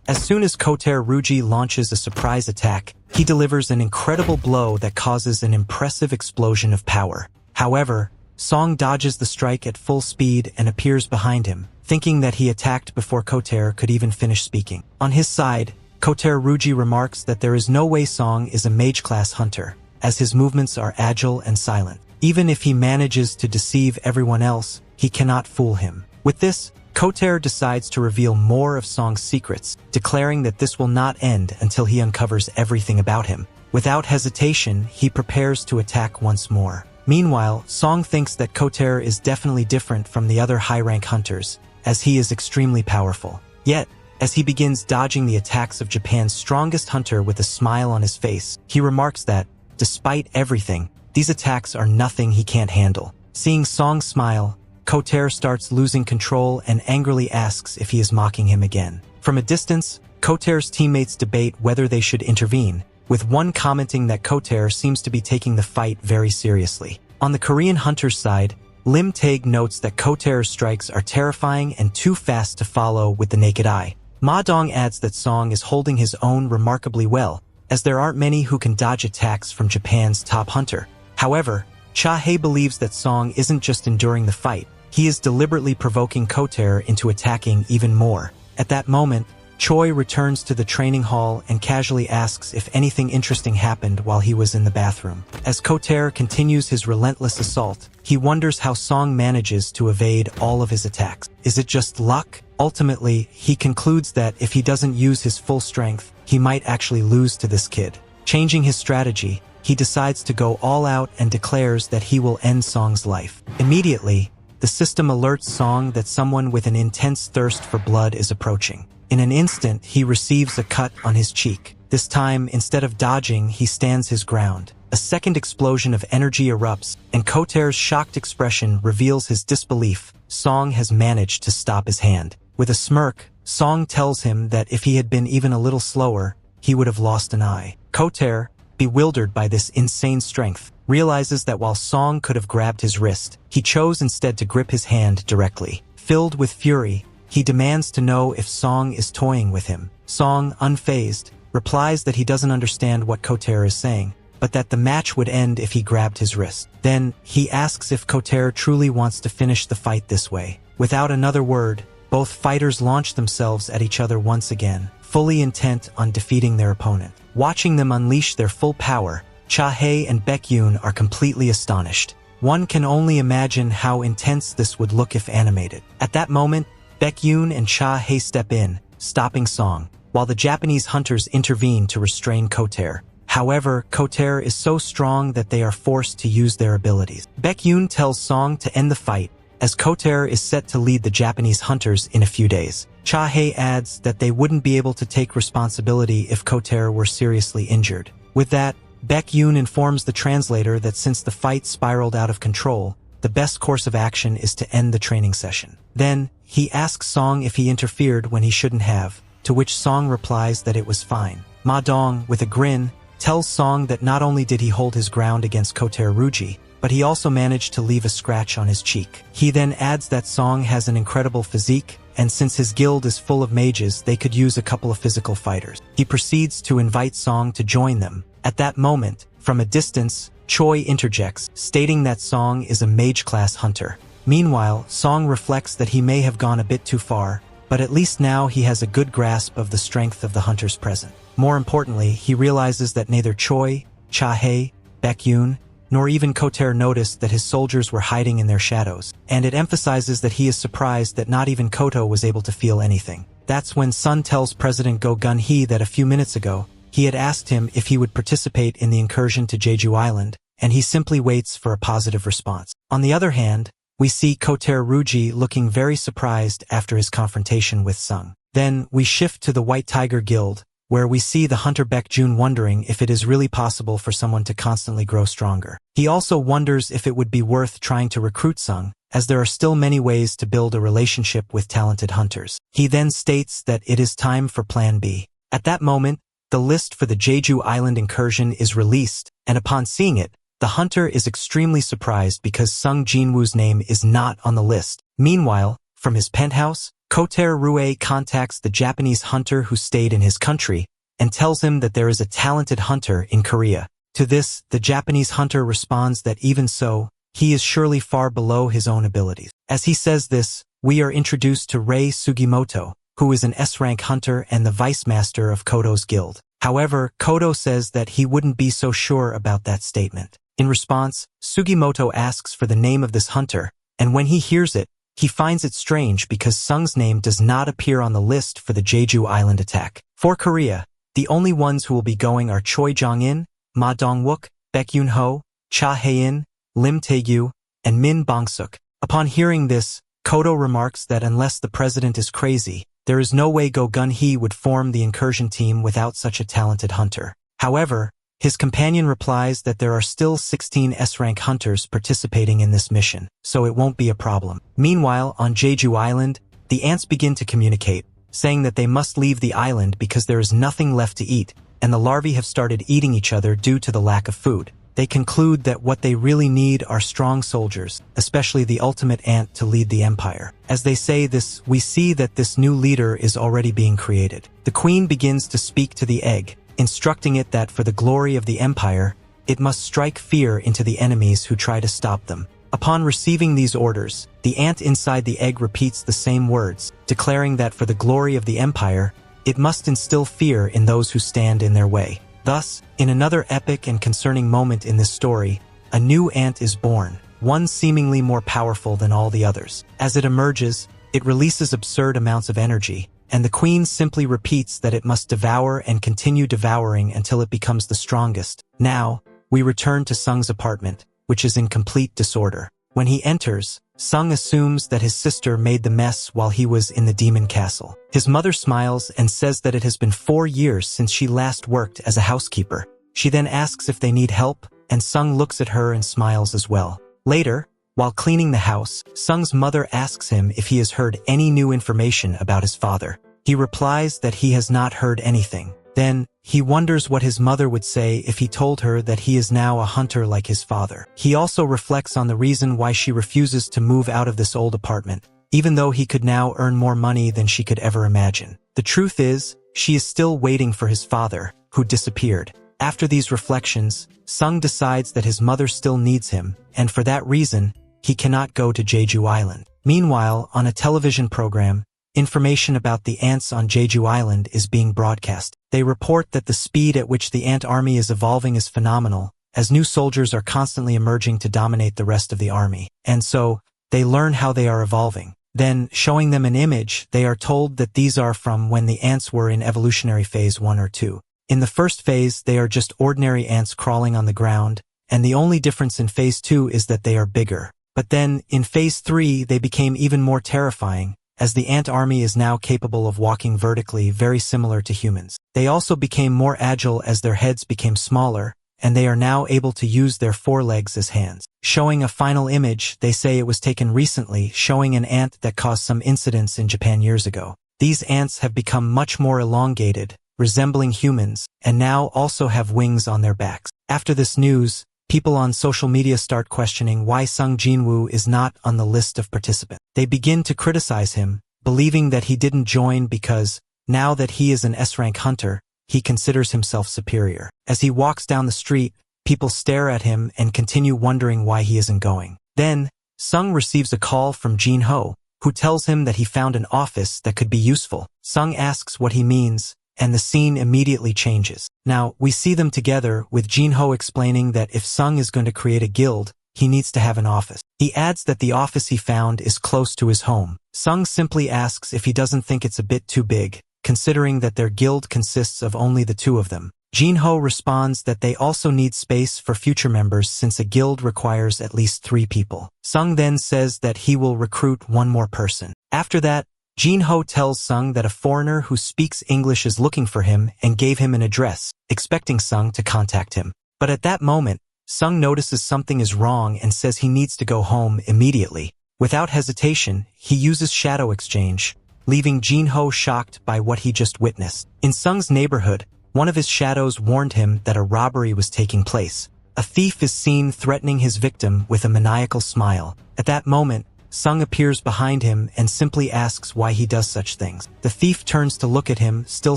As soon as Kotae Ruji launches a surprise attack, he delivers an incredible blow that causes an impressive explosion of power. However, Song dodges the strike at full speed and appears behind him, thinking that he attacked before Kotae could even finish speaking. On his side, Kotae Ruji remarks that there is no way Song is a mage-class hunter, as his movements are agile and silent. Even if he manages to deceive everyone else, he cannot fool him. With this, Kotae decides to reveal more of Song's secrets, declaring that this will not end until he uncovers everything about him. Without hesitation, he prepares to attack once more. Meanwhile, Song thinks that Kotae is definitely different from the other high-rank hunters, as he is extremely powerful. Yet, as he begins dodging the attacks of Japan's strongest hunter with a smile on his face, he remarks that, despite everything, these attacks are nothing he can't handle. Seeing Song smile, Kotae starts losing control and angrily asks if he is mocking him again. From a distance, Kotae's teammates debate whether they should intervene, with one commenting that Kotae seems to be taking the fight very seriously. On the Korean hunter's side, Lim Taeg notes that Kotae's strikes are terrifying and too fast to follow with the naked eye. Ma Dong adds that Song is holding his own remarkably well, as there aren't many who can dodge attacks from Japan's top hunter. However, Cha Hae believes that Song isn't just enduring the fight, he is deliberately provoking Kotae into attacking even more. At that moment, Choi returns to the training hall and casually asks if anything interesting happened while he was in the bathroom. As Kotae continues his relentless assault, he wonders how Song manages to evade all of his attacks. Is it just luck? Ultimately, he concludes that if he doesn't use his full strength, he might actually lose to this kid. Changing his strategy, he decides to go all out and declares that he will end Song's life. Immediately, the system alerts Song that someone with an intense thirst for blood is approaching. In an instant, he receives a cut on his cheek. This time, instead of dodging, he stands his ground. A second explosion of energy erupts, and Kotae's shocked expression reveals his disbelief. Song has managed to stop his hand. With a smirk, Song tells him that if he had been even a little slower, he would have lost an eye. Kotae, bewildered by this insane strength, realizes that while Song could have grabbed his wrist, he chose instead to grip his hand directly. Filled with fury, he demands to know if Song is toying with him. Song, unfazed, replies that he doesn't understand what Kotae is saying, but that the match would end if he grabbed his wrist. Then, he asks if Kotae truly wants to finish the fight this way. Without another word, both fighters launch themselves at each other once again, fully intent on defeating their opponent. Watching them unleash their full power, Cha Hae and Baekhyun are completely astonished. One can only imagine how intense this would look if animated. At that moment, Baekhyun and Cha Hae step in, stopping Song, while the Japanese hunters intervene to restrain Kotae. However, Kotae is so strong that they are forced to use their abilities. Baekhyun tells Song to end the fight, as Kotae is set to lead the Japanese hunters in a few days. Cha Hae adds that they wouldn't be able to take responsibility if Kotae were seriously injured. With that, Baekhyun informs the translator that since the fight spiraled out of control, the best course of action is to end the training session. Then, he asks Song if he interfered when he shouldn't have, to which Song replies that it was fine. Ma Dong, with a grin, tells Song that not only did he hold his ground against Kotae Ruji, but he also managed to leave a scratch on his cheek. He then adds that Song has an incredible physique, and since his guild is full of mages, they could use a couple of physical fighters. He proceeds to invite Song to join them. At that moment, from a distance, Choi interjects, stating that Song is a mage-class hunter. Meanwhile, Song reflects that he may have gone a bit too far, but at least now he has a good grasp of the strength of the hunters present. More importantly, he realizes that neither Choi, Cha Hae, Baekhyun, nor even Kotae noticed that his soldiers were hiding in their shadows, and it emphasizes that he is surprised that not even Koto was able to feel anything. That's when Sun tells President Go Gun-hee that a few minutes ago, he had asked him if he would participate in the incursion to Jeju Island, and he simply waits for a positive response. On the other hand, we see Kotae Ruji looking very surprised after his confrontation with Sung. Then, we shift to the White Tiger Guild, where we see the hunter Baekhyun wondering if it is really possible for someone to constantly grow stronger. He also wonders if it would be worth trying to recruit Sung, as there are still many ways to build a relationship with talented hunters. He then states that it is time for Plan B. At that moment, the list for the Jeju Island incursion is released, and upon seeing it, the hunter is extremely surprised because Sung Jinwoo's name is not on the list. Meanwhile, from his penthouse, Koter Rue contacts the Japanese hunter who stayed in his country and tells him that there is a talented hunter in Korea. To this, the Japanese hunter responds that even so, he is surely far below his own abilities. As he says this, we are introduced to Rei Sugimoto, who is an S-rank hunter and the vice master of Kodo's guild. However, Kodo says that he wouldn't be so sure about that statement. In response, Sugimoto asks for the name of this hunter, and when he hears it, he finds it strange because Sung's name does not appear on the list for the Jeju Island attack. For Korea, the only ones who will be going are Choi Jong-in, Ma Dong-wook, Baek Yoon-ho, Cha Hae-in, Lim Tae-gyu, and Min Bong-suk. Upon hearing this, Kodo remarks that unless the president is crazy, there is no way Go Gun-hee would form the incursion team without such a talented hunter. However, his companion replies that there are still 16 S-rank hunters participating in this mission, so it won't be a problem. Meanwhile, on Jeju Island, the ants begin to communicate, saying that they must leave the island because there is nothing left to eat, and the larvae have started eating each other due to the lack of food. They conclude that what they really need are strong soldiers, especially the ultimate ant to lead the empire. As they say this, we see that this new leader is already being created. The queen begins to speak to the egg, instructing it that for the glory of the empire, it must strike fear into the enemies who try to stop them. Upon receiving these orders, the ant inside the egg repeats the same words, declaring that for the glory of the empire, it must instill fear in those who stand in their way. Thus, in another epic and concerning moment in this story, a new ant is born, one seemingly more powerful than all the others. As it emerges, it releases absurd amounts of energy, and the queen simply repeats that it must devour and continue devouring until it becomes the strongest. Now, we return to Sung's apartment, which is in complete disorder. When he enters, Sung assumes that his sister made the mess while he was in the demon castle. His mother smiles and says that it has been 4 years since she last worked as a housekeeper. She then asks if they need help, and Sung looks at her and smiles as well. Later, while cleaning the house, Sung's mother asks him if he has heard any new information about his father. He replies that he has not heard anything. Then, he wonders what his mother would say if he told her that he is now a hunter like his father. He also reflects on the reason why she refuses to move out of this old apartment, even though he could now earn more money than she could ever imagine. The truth is, she is still waiting for his father, who disappeared. After these reflections, Sung decides that his mother still needs him, and for that reason, he cannot go to Jeju Island. Meanwhile, on a television program, information about the ants on Jeju Island is being broadcast. They report that the speed at which the ant army is evolving is phenomenal, as new soldiers are constantly emerging to dominate the rest of the army. And so, they learn how they are evolving. Then, showing them an image, they are told that these are from when the ants were in evolutionary phase 1 or 2. In the first phase, they are just ordinary ants crawling on the ground, and the only difference in phase 2 is that they are bigger. But then, in phase 3, they became even more terrifying, as the ant army is now capable of walking vertically, very similar to humans. They also became more agile as their heads became smaller, and they are now able to use their forelegs as hands. Showing a final image, they say it was taken recently, showing an ant that caused some incidents in Japan years ago. These ants have become much more elongated, resembling humans, and now also have wings on their backs. After this news, people on social media start questioning why Sung Jinwoo is not on the list of participants. They begin to criticize him, believing that he didn't join because, now that he is an S-rank hunter, he considers himself superior. As he walks down the street, people stare at him and continue wondering why he isn't going. Then, Sung receives a call from Jin-ho, who tells him that he found an office that could be useful. Sung asks what he means, and the scene immediately changes. Now, we see them together, with Jin-ho explaining that if Sung is going to create a guild, he needs to have an office. He adds that the office he found is close to his home. Sung simply asks if he doesn't think it's a bit too big, considering that their guild consists of only the two of them. Jin-ho responds that they also need space for future members since a guild requires at least 3 people. Sung then says that he will recruit 1 more person. After that, Jin-ho tells Sung that a foreigner who speaks English is looking for him and gave him an address, expecting Sung to contact him. But at that moment, Sung notices something is wrong and says he needs to go home immediately. Without hesitation, he uses shadow exchange, leaving Jin-ho shocked by what he just witnessed. In Sung's neighborhood, one of his shadows warned him that a robbery was taking place. A thief is seen threatening his victim with a maniacal smile. At that moment, Sung appears behind him and simply asks why he does such things. The thief turns to look at him, still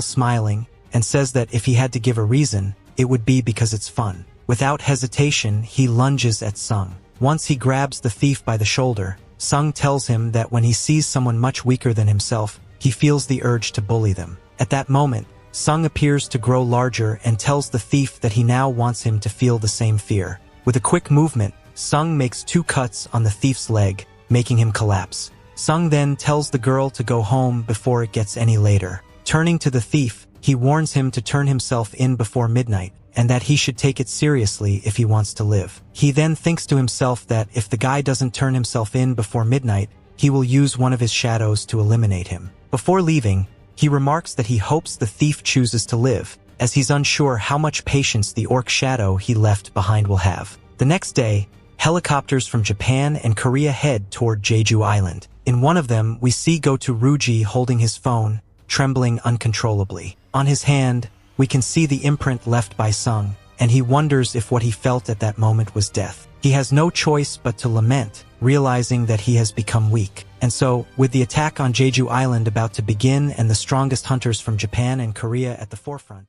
smiling, and says that if he had to give a reason, it would be because it's fun. Without hesitation, he lunges at Sung. Once he grabs the thief by the shoulder, Sung tells him that when he sees someone much weaker than himself, he feels the urge to bully them. At that moment, Sung appears to grow larger and tells the thief that he now wants him to feel the same fear. With a quick movement, Sung makes 2 cuts on the thief's leg, making him collapse. Sung then tells the girl to go home before it gets any later. Turning to the thief, he warns him to turn himself in before midnight, and that he should take it seriously if he wants to live. He then thinks to himself that if the guy doesn't turn himself in before midnight, he will use one of his shadows to eliminate him. Before leaving, he remarks that he hopes the thief chooses to live, as he's unsure how much patience the orc shadow he left behind will have. The next day, helicopters from Japan and Korea head toward Jeju Island. In one of them, we see Go-To-Ruji holding his phone, trembling uncontrollably. On his hand, we can see the imprint left by Sung, and he wonders if what he felt at that moment was death. He has no choice but to lament, realizing that he has become weak. And so, with the attack on Jeju Island about to begin and the strongest hunters from Japan and Korea at the forefront,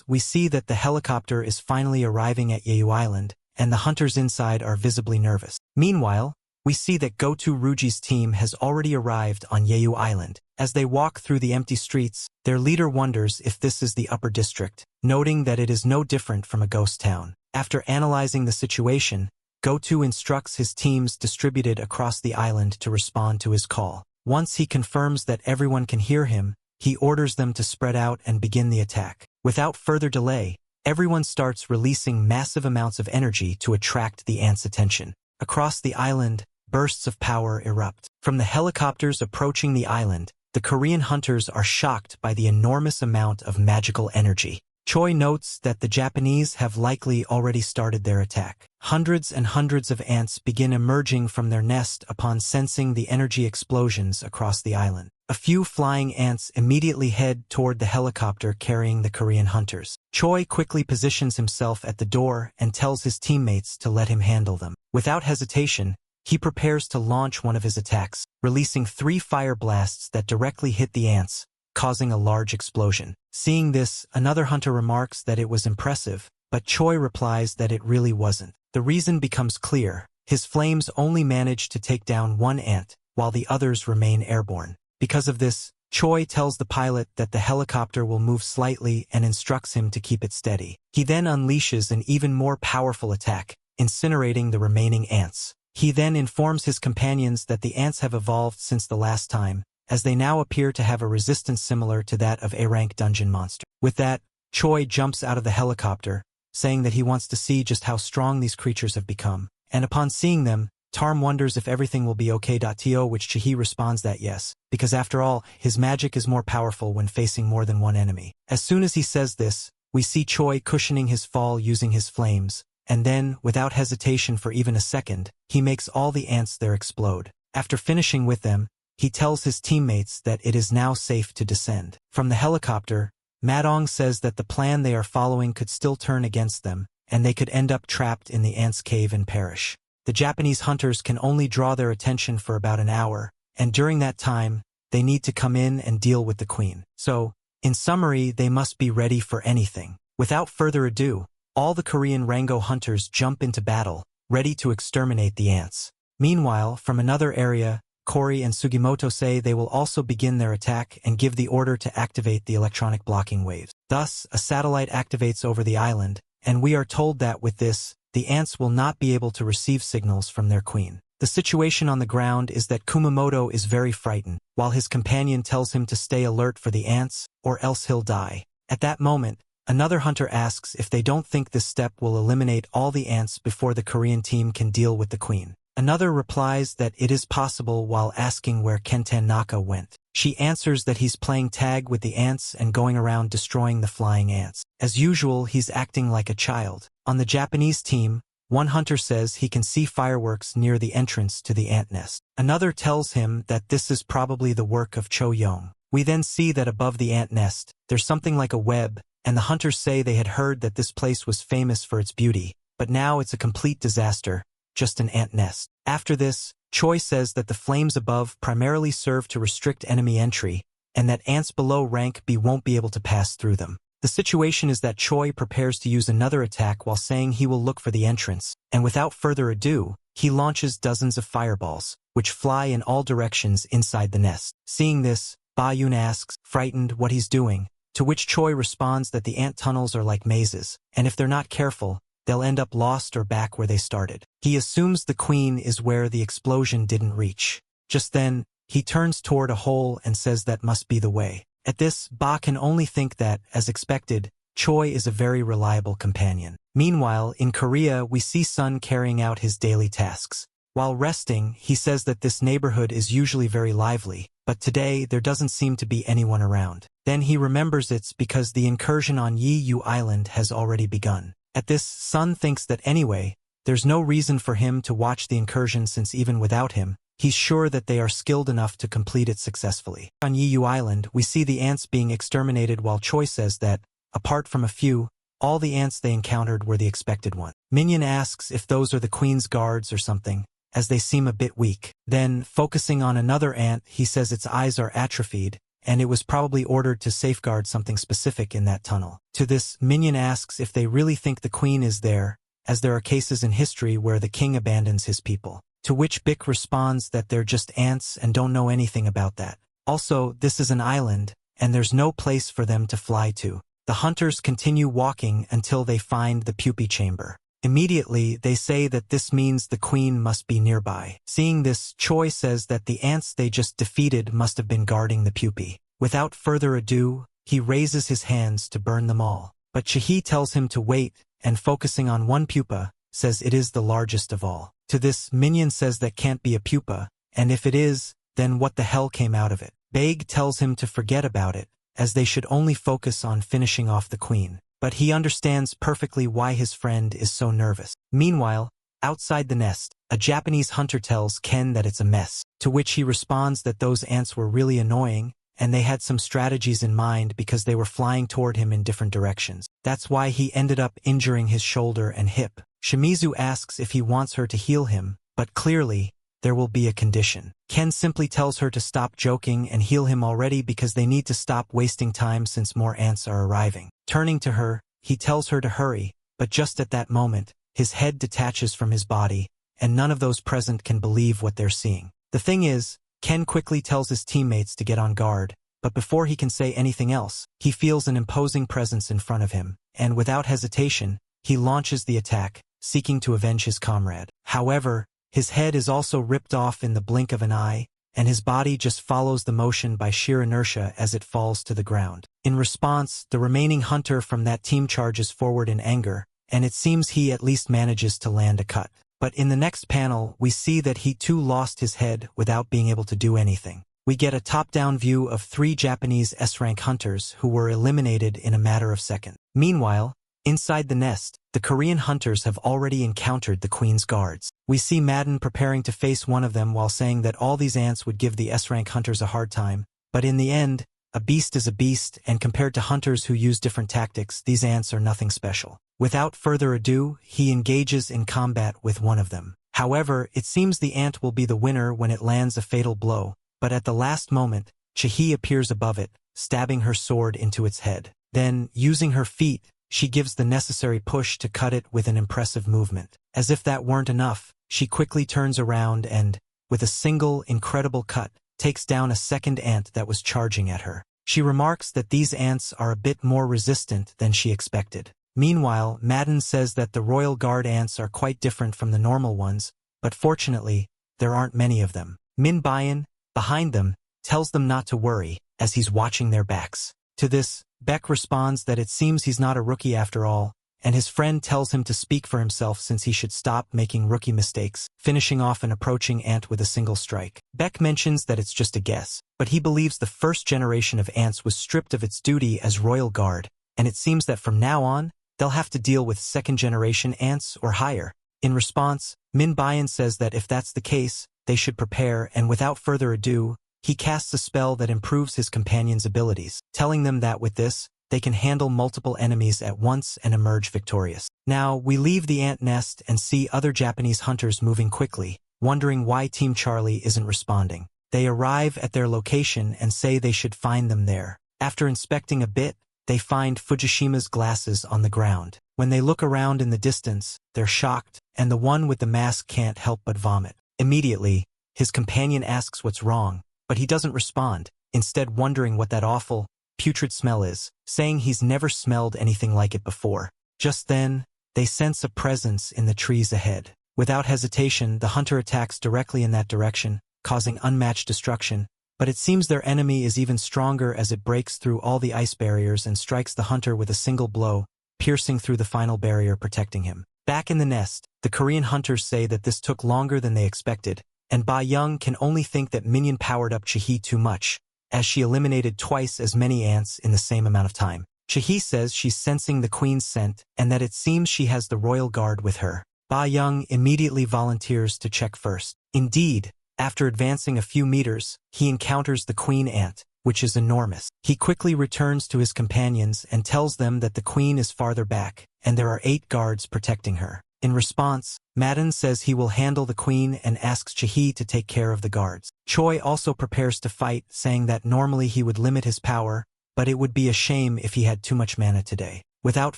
we see that the helicopter is finally arriving at Jeju Island, and the hunters inside are visibly nervous. Meanwhile, we see that Go-To-Ruji's team has already arrived on Jeju Island. As they walk through the empty streets, their leader wonders if this is the upper district, noting that it is no different from a ghost town. After analyzing the situation, Go-To instructs his teams distributed across the island to respond to his call. Once he confirms that everyone can hear him, he orders them to spread out and begin the attack. Without further delay, everyone starts releasing massive amounts of energy to attract the ants' attention. Across the island, bursts of power erupt. From the helicopters approaching the island, the Korean hunters are shocked by the enormous amount of magical energy. Choi notes that the Japanese have likely already started their attack. Hundreds and hundreds of ants begin emerging from their nest upon sensing the energy explosions across the island. A few flying ants immediately head toward the helicopter carrying the Korean hunters. Choi quickly positions himself at the door and tells his teammates to let him handle them. Without hesitation, he prepares to launch one of his attacks, releasing 3 fire blasts that directly hit the ants, causing a large explosion. Seeing this, another hunter remarks that it was impressive, but Choi replies that it really wasn't. The reason becomes clear. His flames only manage to take down 1 ant, while the others remain airborne. Because of this, Choi tells the pilot that the helicopter will move slightly and instructs him to keep it steady. He then unleashes an even more powerful attack, incinerating the remaining ants. He then informs his companions that the ants have evolved since the last time, as they now appear to have a resistance similar to that of A-rank dungeon monster. With that, Choi jumps out of the helicopter, saying that he wants to see just how strong these creatures have become. And upon seeing them, Tarm wonders if everything will be okay. To which Chihi responds that yes, because after all, his magic is more powerful when facing more than one enemy. As soon as he says this, we see Choi cushioning his fall using his flames, and then, without hesitation for even a second, he makes all the ants there explode. After finishing with them, he tells his teammates that it is now safe to descend. From the helicopter, Madong says that the plan they are following could still turn against them, and they could end up trapped in the ants' cave and perish. The Japanese hunters can only draw their attention for about an hour, and during that time, they need to come in and deal with the queen. So, in summary, they must be ready for anything. Without further ado, all the Korean Rango hunters jump into battle, ready to exterminate the ants. Meanwhile, from another area, Kori and Sugimoto say they will also begin their attack and give the order to activate the electronic blocking waves. Thus, a satellite activates over the island, and we are told that with this, the ants will not be able to receive signals from their queen. The situation on the ground is that Kumamoto is very frightened, while his companion tells him to stay alert for the ants, or else he'll die. At that moment, another hunter asks if they don't think this step will eliminate all the ants before the Korean team can deal with the queen. Another replies that it is possible while asking where Kenten Naka went. She answers that he's playing tag with the ants and going around destroying the flying ants. As usual, he's acting like a child. On the Japanese team, one hunter says he can see fireworks near the entrance to the ant nest. Another tells him that this is probably the work of Cho Yong. We then see that above the ant nest, there's something like a web, and the hunters say they had heard that this place was famous for its beauty, but now it's a complete disaster, just an ant nest. After this, Choi says that the flames above primarily serve to restrict enemy entry, and that ants below rank B won't be able to pass through them. The situation is that Choi prepares to use another attack while saying he will look for the entrance, and without further ado, he launches dozens of fireballs, which fly in all directions inside the nest. Seeing this, Ba-yoon asks, frightened, what he's doing, to which Choi responds that the ant tunnels are like mazes, and if they're not careful, they'll end up lost or back where they started. He assumes the queen is where the explosion didn't reach. Just then, he turns toward a hole and says that must be the way. At this, Ba can only think that, as expected, Choi is a very reliable companion. Meanwhile, in Korea, we see Sun carrying out his daily tasks. While resting, he says that this neighborhood is usually very lively, but today there doesn't seem to be anyone around. Then he remembers it's because the incursion on Jeju Island has already begun. At this, Sun thinks that anyway, there's no reason for him to watch the incursion since even without him, he's sure that they are skilled enough to complete it successfully. On Jeju Island, we see the ants being exterminated while Choi says that, apart from a few, all the ants they encountered were the expected ones. Minhyun asks if those are the queen's guards or something, as they seem a bit weak. Then, focusing on another ant, he says its eyes are atrophied, and it was probably ordered to safeguard something specific in that tunnel. To this, Minhyun asks if they really think the queen is there, as there are cases in history where the king abandons his people. To which Bick responds that they're just ants and don't know anything about that. Also, this is an island, and there's no place for them to fly to. The hunters continue walking until they find the pupae chamber. Immediately, they say that this means the queen must be nearby. Seeing this, Choi says that the ants they just defeated must have been guarding the pupae. Without further ado, he raises his hands to burn them all. But Chae tells him to wait, and focusing on one pupa, says it is the largest of all. To this, Minhyun says that can't be a pupa, and if it is, then what the hell came out of it? Baek tells him to forget about it, as they should only focus on finishing off the queen. But he understands perfectly why his friend is so nervous. Meanwhile, outside the nest, a Japanese hunter tells Ken that it's a mess, to which he responds that those ants were really annoying, and they had some strategies in mind because they were flying toward him in different directions. That's why he ended up injuring his shoulder and hip. Shimizu asks if he wants her to heal him, but clearly, there will be a condition. Ken simply tells her to stop joking and heal him already because they need to stop wasting time since more ants are arriving. Turning to her, he tells her to hurry, but just at that moment, his head detaches from his body, and none of those present can believe what they're seeing. The thing is, Ken quickly tells his teammates to get on guard, but before he can say anything else, he feels an imposing presence in front of him, and without hesitation, he launches the attack, seeking to avenge his comrade. However, his head is also ripped off in the blink of an eye, and his body just follows the motion by sheer inertia as it falls to the ground. In response, the remaining hunter from that team charges forward in anger, and it seems he at least manages to land a cut. But in the next panel, we see that he too lost his head without being able to do anything. We get a top-down view of 3 Japanese S-rank hunters who were eliminated in a matter of seconds. Meanwhile, inside the nest, the Korean hunters have already encountered the queen's guards. We see Madden preparing to face one of them while saying that all these ants would give the S-rank hunters a hard time, but in the end, a beast is a beast, and compared to hunters who use different tactics, these ants are nothing special. Without further ado, he engages in combat with one of them. However, it seems the ant will be the winner when it lands a fatal blow, but at the last moment, Chae appears above it, stabbing her sword into its head. Then, using her feet, she gives the necessary push to cut it with an impressive movement. As if that weren't enough, she quickly turns around and, with a single, incredible cut, takes down a second ant that was charging at her. She remarks that these ants are a bit more resistant than she expected. Meanwhile, Madden says that the Royal Guard ants are quite different from the normal ones, but fortunately, there aren't many of them. Min Bayan, behind them, tells them not to worry, as he's watching their backs. To this, Beck responds that it seems he's not a rookie after all, and his friend tells him to speak for himself since he should stop making rookie mistakes, finishing off an approaching ant with a single strike. Beck mentions that it's just a guess, but he believes the first generation of ants was stripped of its duty as Royal Guard, and it seems that from now on, they'll have to deal with second-generation ants or higher. In response, Min Bayan says that if that's the case, they should prepare, and without further ado, he casts a spell that improves his companion's abilities, telling them that with this, they can handle multiple enemies at once and emerge victorious. Now, we leave the ant nest and see other Japanese hunters moving quickly, wondering why Team Charlie isn't responding. They arrive at their location and say they should find them there. After inspecting a bit, they find Fujishima's glasses on the ground. When they look around in the distance, they're shocked, and the one with the mask can't help but vomit. Immediately, his companion asks what's wrong, but he doesn't respond, instead wondering what that awful, putrid smell is, saying he's never smelled anything like it before. Just then, they sense a presence in the trees ahead. Without hesitation, the hunter attacks directly in that direction, causing unmatched destruction, but it seems their enemy is even stronger as it breaks through all the ice barriers and strikes the hunter with a single blow, piercing through the final barrier protecting him. Back in the nest, the Korean hunters say that this took longer than they expected, and Ba Young can only think that Minion powered up Chae too much, as she eliminated twice as many ants in the same amount of time. Chae says she's sensing the queen's scent and that it seems she has the royal guard with her. Ba Young immediately volunteers to check first. Indeed, after advancing a few meters, he encounters the queen ant, which is enormous. He quickly returns to his companions and tells them that the queen is farther back, and there are 8 guards protecting her. In response, Madden says he will handle the queen and asks Chae to take care of the guards. Choi also prepares to fight, saying that normally he would limit his power, but it would be a shame if he had too much mana today. Without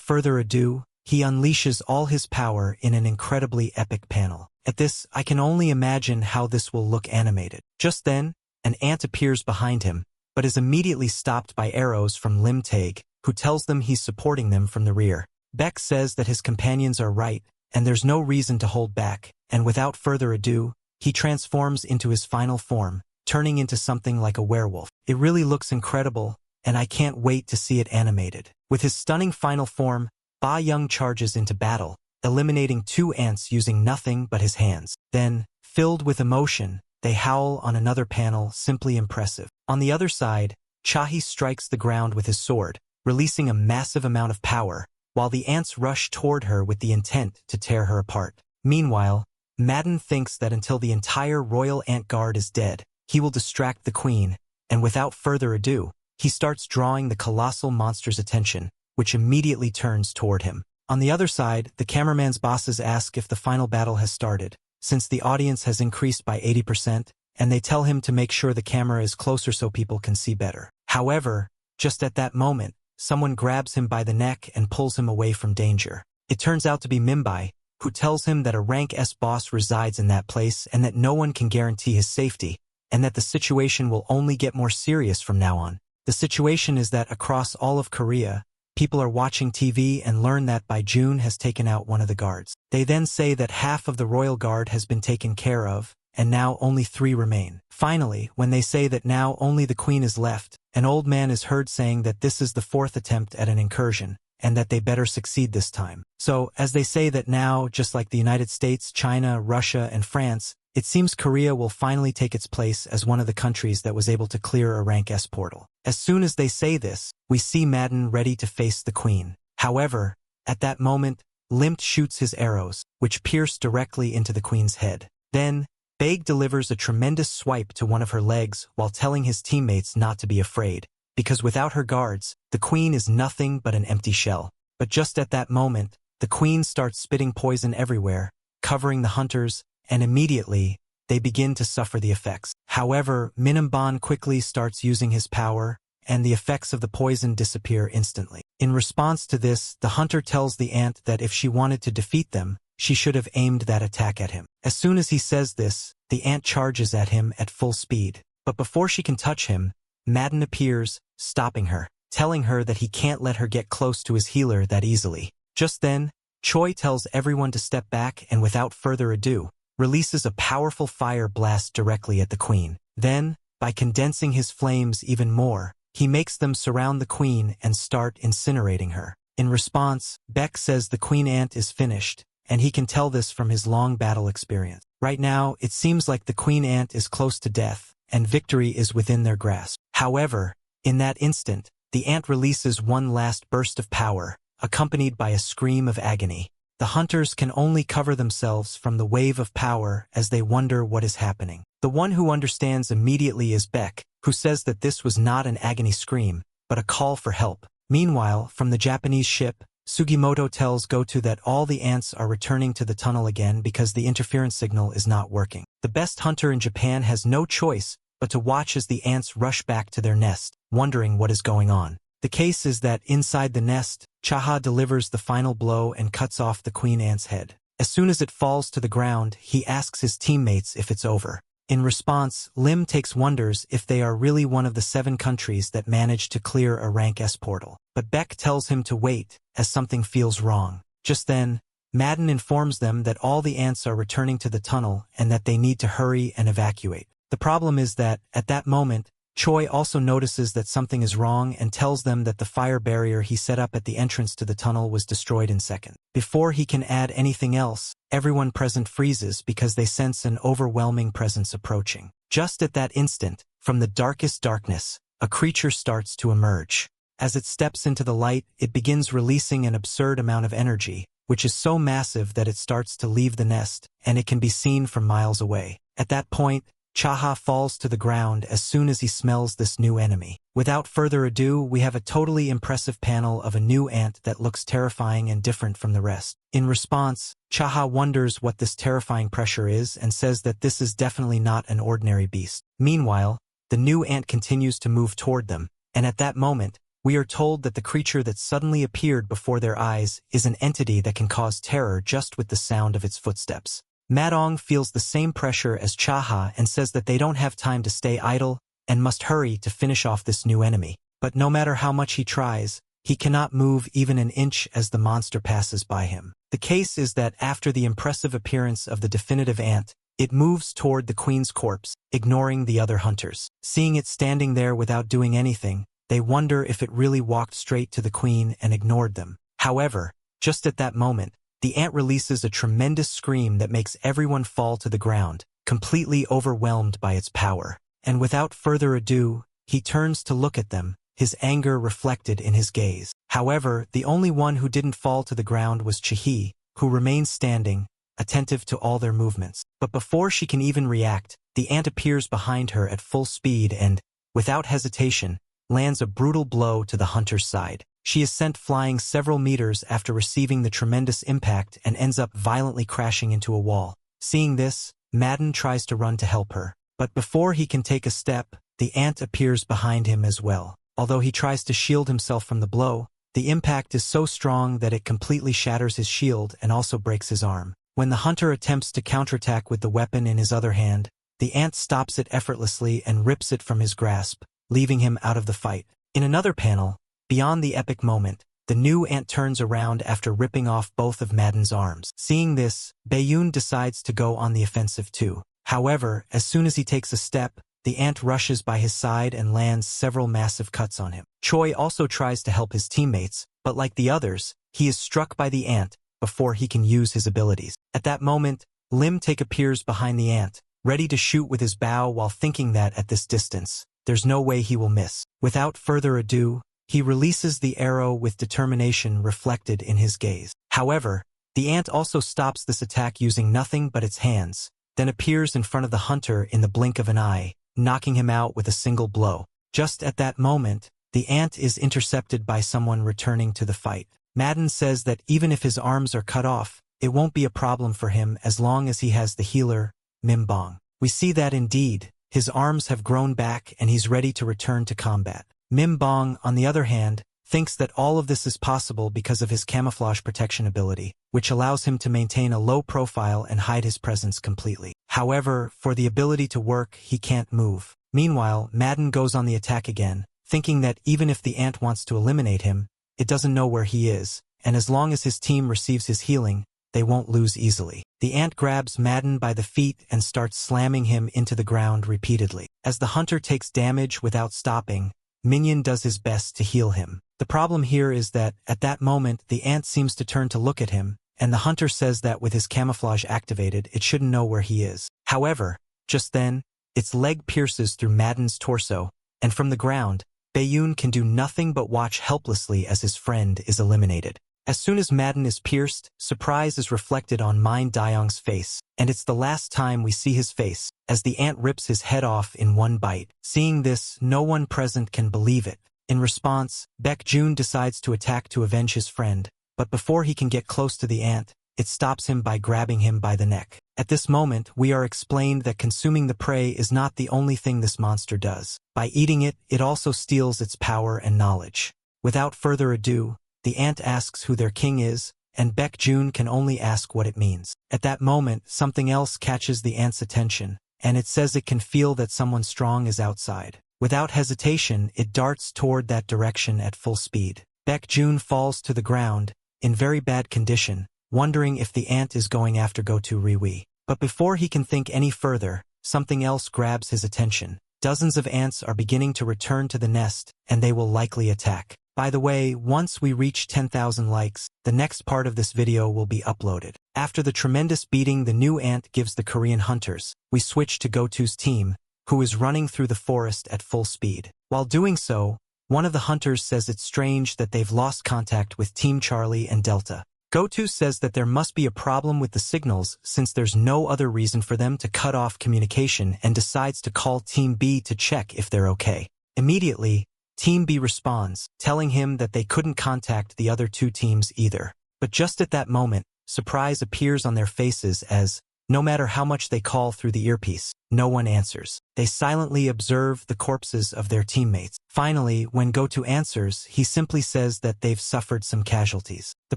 further ado, he unleashes all his power in an incredibly epic panel. At this, I can only imagine how this will look animated. Just then, an ant appears behind him, but is immediately stopped by arrows from Lim Taeg, who tells them he's supporting them from the rear. Beck says that his companions are right, and there's no reason to hold back, and without further ado, he transforms into his final form, turning into something like a werewolf. It really looks incredible, and I can't wait to see it animated. With his stunning final form, Ba Young charges into battle, eliminating 2 ants using nothing but his hands. Then, filled with emotion, they howl on another panel, simply impressive. On the other side, Chae strikes the ground with his sword, releasing a massive amount of power, while the ants rush toward her with the intent to tear her apart. Meanwhile, Madden thinks that until the entire royal ant guard is dead, he will distract the queen, and without further ado, he starts drawing the colossal monster's attention, which immediately turns toward him. On the other side, the cameraman's bosses ask if the final battle has started, since the audience has increased by 80%, and they tell him to make sure the camera is closer so people can see better. However, just at that moment, someone grabs him by the neck and pulls him away from danger. It turns out to be Mimbai, who tells him that a rank S boss resides in that place and that no one can guarantee his safety, and that the situation will only get more serious from now on. The situation is that across all of Korea, people are watching TV and learn that Bai Jun has taken out one of the guards. They then say that half of the royal guard has been taken care of, and now only 3 remain. Finally, when they say that now only the queen is left, an old man is heard saying that this is the 4th attempt at an incursion, and that they better succeed this time. So, as they say that now, just like the United States, China, Russia, and France, it seems Korea will finally take its place as one of the countries that was able to clear a rank S portal. As soon as they say this, we see Madden ready to face the queen. However, at that moment, Limpt shoots his arrows, which pierce directly into the queen's head. Then, Baeg delivers a tremendous swipe to one of her legs while telling his teammates not to be afraid, because without her guards, the queen is nothing but an empty shell. But just at that moment, the queen starts spitting poison everywhere, covering the hunters, and immediately, they begin to suffer the effects. However, Minamban quickly starts using his power, and the effects of the poison disappear instantly. In response to this, the hunter tells the ant that if she wanted to defeat them, she should have aimed that attack at him. As soon as he says this, the ant charges at him at full speed. But before she can touch him, Madden appears, stopping her, telling her that he can't let her get close to his healer that easily. Just then, Choi tells everyone to step back and without further ado, releases a powerful fire blast directly at the queen. Then, by condensing his flames even more, he makes them surround the queen and start incinerating her. In response, Beck says the queen ant is finished, and he can tell this from his long battle experience. Right now, it seems like the queen ant is close to death, and victory is within their grasp. However, in that instant, the ant releases one last burst of power, accompanied by a scream of agony. The hunters can only cover themselves from the wave of power as they wonder what is happening. The one who understands immediately is Beck, who says that this was not an agony scream, but a call for help. Meanwhile, from the Japanese ship, Sugimoto tells Goto that all the ants are returning to the tunnel again because the interference signal is not working. The best hunter in Japan has no choice but to watch as the ants rush back to their nest, wondering what is going on. The case is that inside the nest, Chaha delivers the final blow and cuts off the queen ant's head. As soon as it falls to the ground, he asks his teammates if it's over. In response, Lim takes wonders if they are really one of the 7 countries that managed to clear a rank S portal. But Beck tells him to wait, as something feels wrong. Just then, Madden informs them that all the ants are returning to the tunnel and that they need to hurry and evacuate. The problem is that, at that moment, Choi also notices that something is wrong and tells them that the fire barrier he set up at the entrance to the tunnel was destroyed in seconds. Before he can add anything else, everyone present freezes because they sense an overwhelming presence approaching. Just at that instant, from the darkest darkness, a creature starts to emerge. As it steps into the light, it begins releasing an absurd amount of energy, which is so massive that it starts to leave the nest, and it can be seen from miles away. At that point, Chaha falls to the ground as soon as he smells this new enemy. Without further ado, we have a totally impressive panel of a new ant that looks terrifying and different from the rest. In response, Chaha wonders what this terrifying pressure is and says that this is definitely not an ordinary beast. Meanwhile, the new ant continues to move toward them, and at that moment, we are told that the creature that suddenly appeared before their eyes is an entity that can cause terror just with the sound of its footsteps. Madong feels the same pressure as Chaha and says that they don't have time to stay idle and must hurry to finish off this new enemy. But no matter how much he tries, he cannot move even an inch as the monster passes by him. The case is that after the impressive appearance of the definitive ant, it moves toward the queen's corpse, ignoring the other hunters. Seeing it standing there without doing anything, they wonder if it really walked straight to the queen and ignored them. However, just at that moment, the ant releases a tremendous scream that makes everyone fall to the ground, completely overwhelmed by its power. And without further ado, he turns to look at them, his anger reflected in his gaze. However, the only one who didn't fall to the ground was Chihi, who remained standing, attentive to all their movements. But before she can even react, the ant appears behind her at full speed and, without hesitation, lands a brutal blow to the hunter's side. She is sent flying several meters after receiving the tremendous impact and ends up violently crashing into a wall. Seeing this, Madden tries to run to help her. But before he can take a step, the ant appears behind him as well. Although he tries to shield himself from the blow, the impact is so strong that it completely shatters his shield and also breaks his arm. When the hunter attempts to counterattack with the weapon in his other hand, the ant stops it effortlessly and rips it from his grasp, leaving him out of the fight. In another panel, beyond the epic moment, the new ant turns around after ripping off both of Madden's arms. Seeing this, Bayoon decides to go on the offensive too. However, as soon as he takes a step, the ant rushes by his side and lands several massive cuts on him. Choi also tries to help his teammates, but like the others, he is struck by the ant before he can use his abilities. At that moment, Lim Take appears behind the ant, ready to shoot with his bow while thinking that at this distance, there's no way he will miss. Without further ado, he releases the arrow with determination reflected in his gaze. However, the ant also stops this attack using nothing but its hands, then appears in front of the hunter in the blink of an eye, knocking him out with a single blow. Just at that moment, the ant is intercepted by someone returning to the fight. Madden says that even if his arms are cut off, it won't be a problem for him as long as he has the healer, Mimbong. We see that indeed, his arms have grown back and he's ready to return to combat. Mimbong, on the other hand, thinks that all of this is possible because of his camouflage protection ability, which allows him to maintain a low profile and hide his presence completely. However, for the ability to work, he can't move. Meanwhile, Madden goes on the attack again, thinking that even if the ant wants to eliminate him, it doesn't know where he is, and as long as his team receives his healing, they won't lose easily. The ant grabs Madden by the feet and starts slamming him into the ground repeatedly. As the hunter takes damage without stopping, Minion does his best to heal him. The problem here is that, at that moment, the ant seems to turn to look at him, and the hunter says that with his camouflage activated, it shouldn't know where he is. However, just then, its leg pierces through Madden's torso, and from the ground, Bayoon can do nothing but watch helplessly as his friend is eliminated. As soon as Madden is pierced, surprise is reflected on Min Dayoung's face, and it's the last time we see his face, as the ant rips his head off in one bite. Seeing this, no one present can believe it, In response, Baekjun decides to attack to avenge his friend, but before he can get close to the ant, it stops him by grabbing him by the neck. At this moment, we are explained that consuming the prey is not the only thing this monster does. By eating it, it also steals its power and knowledge. Without further ado, the ant asks who their king is, and Baekjun can only ask what it means. At that moment, something else catches the ant's attention, and it says it can feel that someone strong is outside. Without hesitation, it darts toward that direction at full speed. Baekjun falls to the ground, in very bad condition, wondering if the ant is going after Gotu Riwi. But before he can think any further, something else grabs his attention. Dozens of ants are beginning to return to the nest, and they will likely attack. By the way, once we reach 10,000 likes, the next part of this video will be uploaded. After the tremendous beating the new ant gives the Korean hunters, we switch to Gotu's team, who is running through the forest at full speed. While doing so, one of the hunters says it's strange that they've lost contact with Team Charlie and Delta. Gotu says that there must be a problem with the signals since there's no other reason for them to cut off communication and decides to call Team B to check if they're okay. Immediately, Team B responds, telling him that they couldn't contact the other two teams either. But just at that moment, surprise appears on their faces as, no matter how much they call through the earpiece, no one answers. They silently observe the corpses of their teammates. Finally, when Gotu answers, he simply says that they've suffered some casualties. The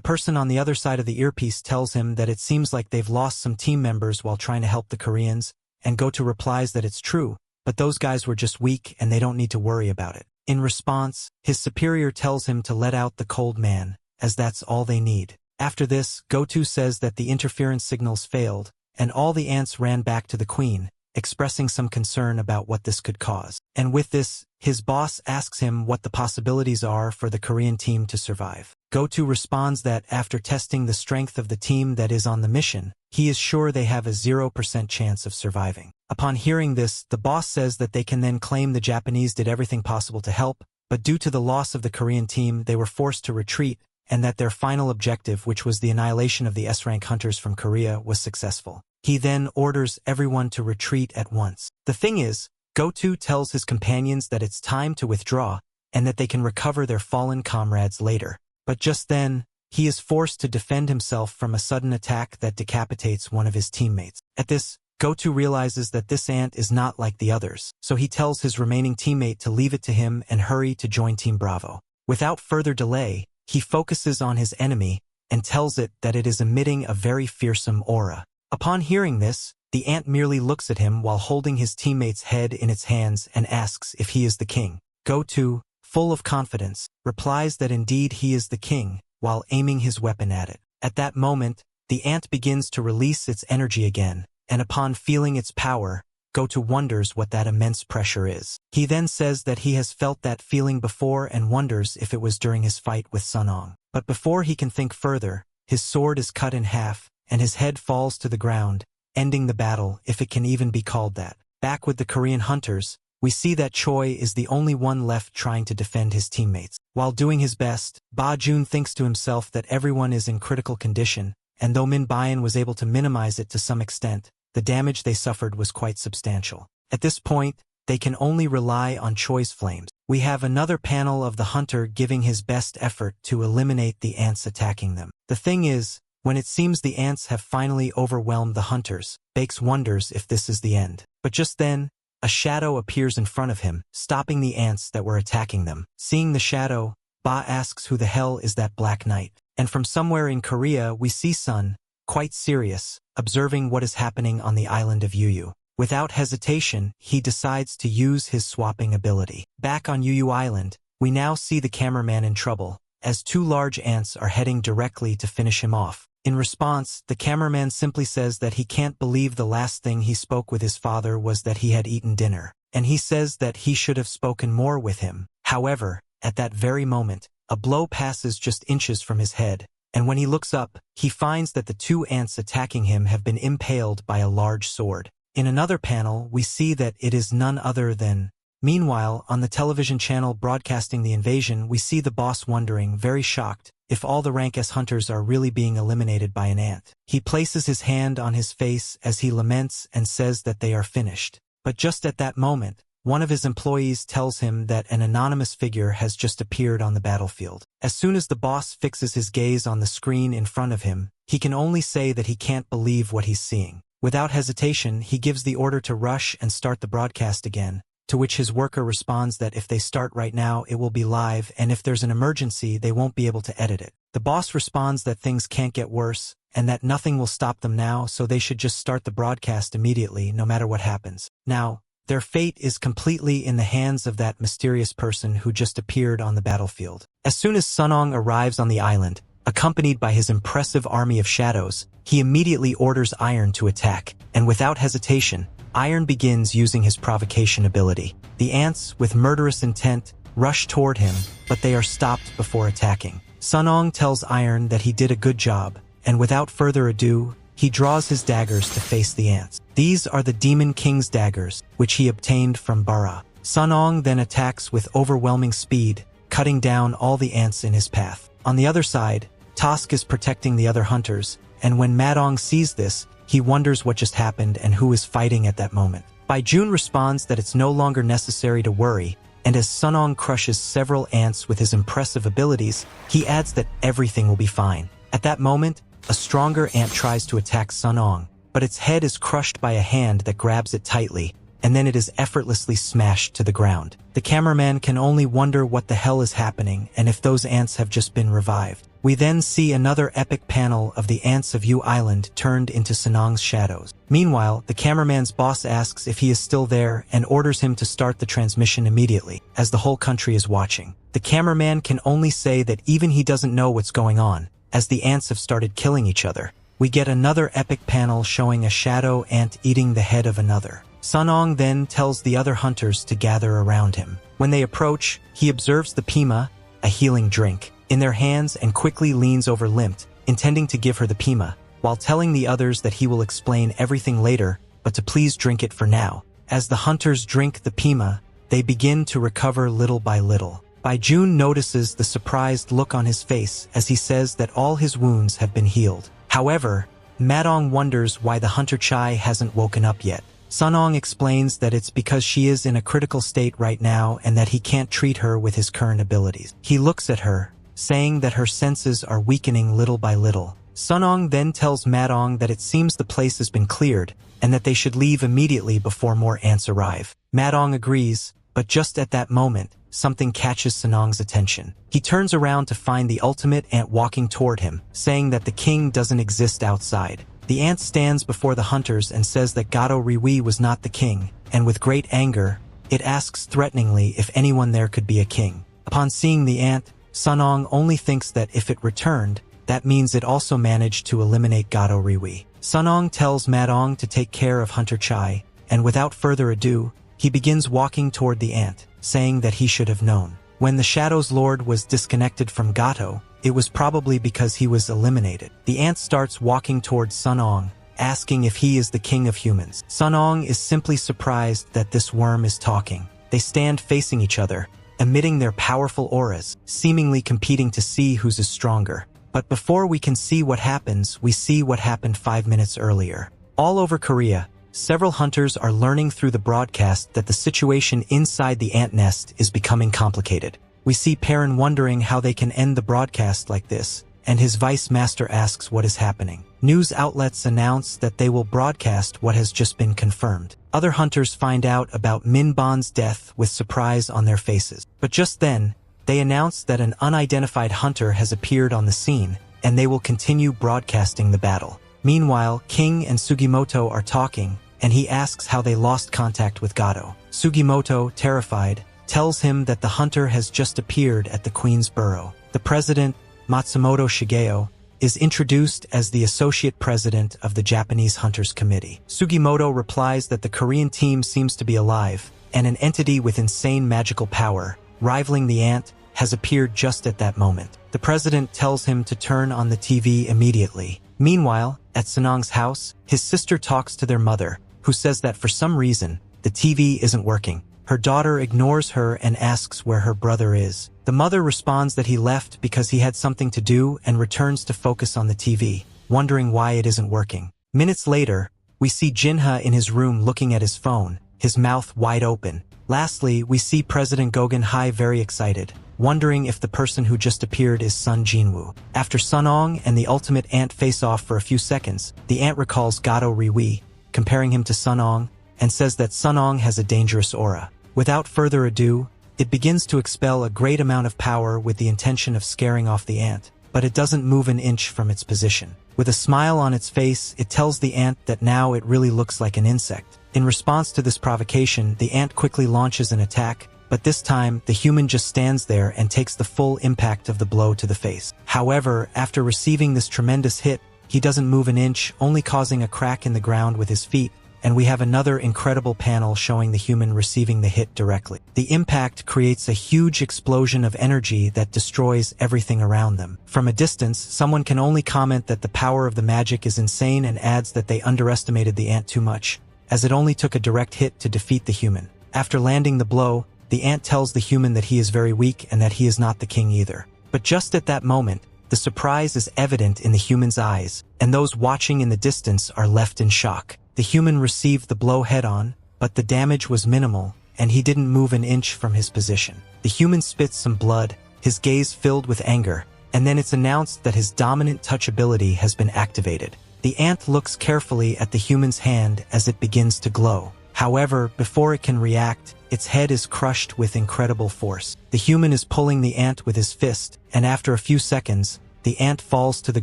person on the other side of the earpiece tells him that it seems like they've lost some team members while trying to help the Koreans, and Gotu replies that it's true, but those guys were just weak and they don't need to worry about it. In response, his superior tells him to let out the cold man, as that's all they need. After this, Gotu says that the interference signals failed, and all the ants ran back to the queen, expressing some concern about what this could cause. And with this, his boss asks him what the possibilities are for the Korean team to survive. Gotu responds that after testing the strength of the team that is on the mission, he is sure they have a 0% chance of surviving. Upon hearing this, the boss says that they can then claim the Japanese did everything possible to help, but due to the loss of the Korean team, they were forced to retreat, and that their final objective, which was the annihilation of the S-rank hunters from Korea, was successful. He then orders everyone to retreat at once. The thing is, Gotu tells his companions that it's time to withdraw, and that they can recover their fallen comrades later. But just then, he is forced to defend himself from a sudden attack that decapitates one of his teammates. At this, Gotu realizes that this ant is not like the others, so he tells his remaining teammate to leave it to him and hurry to join Team Bravo. Without further delay, he focuses on his enemy and tells it that it is emitting a very fearsome aura. Upon hearing this, the ant merely looks at him while holding his teammate's head in its hands and asks if he is the king. Gotu, full of confidence, replies that indeed he is the king, while aiming his weapon at it. At that moment, the ant begins to release its energy again, and upon feeling its power, Gotu wonders what that immense pressure is. He then says that he has felt that feeling before and wonders if it was during his fight with Sunong. But before he can think further, his sword is cut in half, and his head falls to the ground, ending the battle, if it can even be called that. Back with the Korean hunters, we see that Choi is the only one left trying to defend his teammates. While doing his best, Ba Jun thinks to himself that everyone is in critical condition, and though Min Bayan was able to minimize it to some extent, the damage they suffered was quite substantial. At this point, they can only rely on Choi's flames. We have another panel of the hunter giving his best effort to eliminate the ants attacking them. The thing is, when it seems the ants have finally overwhelmed the hunters, Bakes wonders if this is the end. But just then, a shadow appears in front of him, stopping the ants that were attacking them. Seeing the shadow, Ba asks who the hell is that black knight. And from somewhere in Korea we see Sun, quite serious, observing what is happening on the island of Yuyu. Without hesitation, he decides to use his swapping ability. Back on Yuyu Island, we now see the cameraman in trouble, as two large ants are heading directly to finish him off. In response, the cameraman simply says that he can't believe the last thing he spoke with his father was that he had eaten dinner, and he says that he should have spoken more with him. However, at that very moment, a blow passes just inches from his head, and when he looks up, he finds that the two ants attacking him have been impaled by a large sword. In another panel, we see that it is none other than... Meanwhile, on the television channel broadcasting the invasion, we see the boss wondering, very shocked, if all the rank S hunters are really being eliminated by an ant. He places his hand on his face as he laments and says that they are finished. But just at that moment, one of his employees tells him that an anonymous figure has just appeared on the battlefield. As soon as the boss fixes his gaze on the screen in front of him, he can only say that he can't believe what he's seeing. Without hesitation, he gives the order to rush and start the broadcast again, to which his worker responds that if they start right now, it will be live, and if there's an emergency, they won't be able to edit it. The boss responds that things can't get worse, and that nothing will stop them now, so they should just start the broadcast immediately, no matter what happens. Now, their fate is completely in the hands of that mysterious person who just appeared on the battlefield. As soon as Sunong arrives on the island, accompanied by his impressive army of shadows, he immediately orders Iron to attack, and without hesitation, Iron begins using his provocation ability. The ants, with murderous intent, rush toward him, but they are stopped before attacking. Sunong tells Iron that he did a good job, and without further ado, he draws his daggers to face the ants. These are the Demon King's daggers, which he obtained from Bara. Sunong then attacks with overwhelming speed, cutting down all the ants in his path. On the other side, Tosk is protecting the other hunters, and when Madong sees this, he wonders what just happened and who is fighting at that moment. Baijun responds that it's no longer necessary to worry, and as Sunong crushes several ants with his impressive abilities, he adds that everything will be fine. At that moment, a stronger ant tries to attack Sunong, but its head is crushed by a hand that grabs it tightly, and then it is effortlessly smashed to the ground. The cameraman can only wonder what the hell is happening and if those ants have just been revived. We then see another epic panel of the ants of Jeju Island turned into Sunong's shadows. Meanwhile, the cameraman's boss asks if he is still there and orders him to start the transmission immediately, as the whole country is watching. The cameraman can only say that even he doesn't know what's going on, as the ants have started killing each other. We get another epic panel showing a shadow ant eating the head of another. Sunong then tells the other hunters to gather around him. When they approach, he observes the pima, a healing drink, in their hands and quickly leans over limped, intending to give her the pima, while telling the others that he will explain everything later, but to please drink it for now. As the hunters drink the pima, they begin to recover little by little. Baijun notices the surprised look on his face as he says that all his wounds have been healed. However, Madong wonders why the hunter Chai hasn't woken up yet. Sunong explains that it's because she is in a critical state right now and that he can't treat her with his current abilities. He looks at her, saying that her senses are weakening little by little. Sunong then tells Madong that it seems the place has been cleared and that they should leave immediately before more ants arrive. Madong agrees, but just at that moment, something catches Sunong's attention. He turns around to find the ultimate ant walking toward him, saying that the king doesn't exist outside. The ant stands before the hunters and says that Gato Riwi was not the king, and with great anger, it asks threateningly if anyone there could be a king. Upon seeing the ant, Sunong only thinks that if it returned, that means it also managed to eliminate Gato Riwi. Sunong tells Madong to take care of Hunter Chai, and without further ado, he begins walking toward the ant, saying that he should have known. When the Shadow's Lord was disconnected from Gato, it was probably because he was eliminated. The ant starts walking towards Sunong, asking if he is the king of humans. Sunong is simply surprised that this worm is talking. They stand facing each other, emitting their powerful auras, seemingly competing to see whose is stronger. But before we can see what happens, we see what happened 5 minutes earlier. All over Korea, several hunters are learning through the broadcast that the situation inside the ant nest is becoming complicated. We see Perrin wondering how they can end the broadcast like this, and his vice master asks what is happening. News outlets announce that they will broadcast what has just been confirmed. Other hunters find out about Min Bon's death with surprise on their faces. But just then, they announce that an unidentified hunter has appeared on the scene, and they will continue broadcasting the battle. Meanwhile, King and Sugimoto are talking, and he asks how they lost contact with Gato. Sugimoto, terrified, tells him that the hunter has just appeared at the Queen's Burrow. The president, Matsumoto Shigeo, is introduced as the associate president of the Japanese Hunters Committee. Sugimoto replies that the Korean team seems to be alive, and an entity with insane magical power, rivaling the ant, has appeared just at that moment. The president tells him to turn on the TV immediately. Meanwhile, at Sunong's house, his sister talks to their mother, who says that for some reason, the TV isn't working. Her daughter ignores her and asks where her brother is. The mother responds that he left because he had something to do and returns to focus on the TV, wondering why it isn't working. Minutes later, we see Jinha in his room looking at his phone, his mouth wide open. Lastly, we see President Gogan Hai very excited, wondering if the person who just appeared is Sun Jinwoo. After Sunong and the ultimate ant face off for a few seconds, the ant recalls Gato Riwi, comparing him to Sunong, and says that Sunong has a dangerous aura. Without further ado, it begins to expel a great amount of power with the intention of scaring off the ant, but it doesn't move an inch from its position. With a smile on its face, it tells the ant that now it really looks like an insect. In response to this provocation, the ant quickly launches an attack, but this time, the human just stands there and takes the full impact of the blow to the face. However, after receiving this tremendous hit, he doesn't move an inch, only causing a crack in the ground with his feet, and we have another incredible panel showing the human receiving the hit directly. The impact creates a huge explosion of energy that destroys everything around them. From a distance, someone can only comment that the power of the magic is insane and adds that they underestimated the ant too much, as it only took a direct hit to defeat the human. After landing the blow, the ant tells the human that he is very weak and that he is not the king either. But just at that moment, the surprise is evident in the human's eyes, and those watching in the distance are left in shock. The human received the blow head-on, but the damage was minimal, and he didn't move an inch from his position. The human spits some blood, his gaze filled with anger, and then it's announced that his dominant touch ability has been activated. The ant looks carefully at the human's hand as it begins to glow. However, before it can react, its head is crushed with incredible force. The human is pulling the ant with his fist, and after a few seconds, the ant falls to the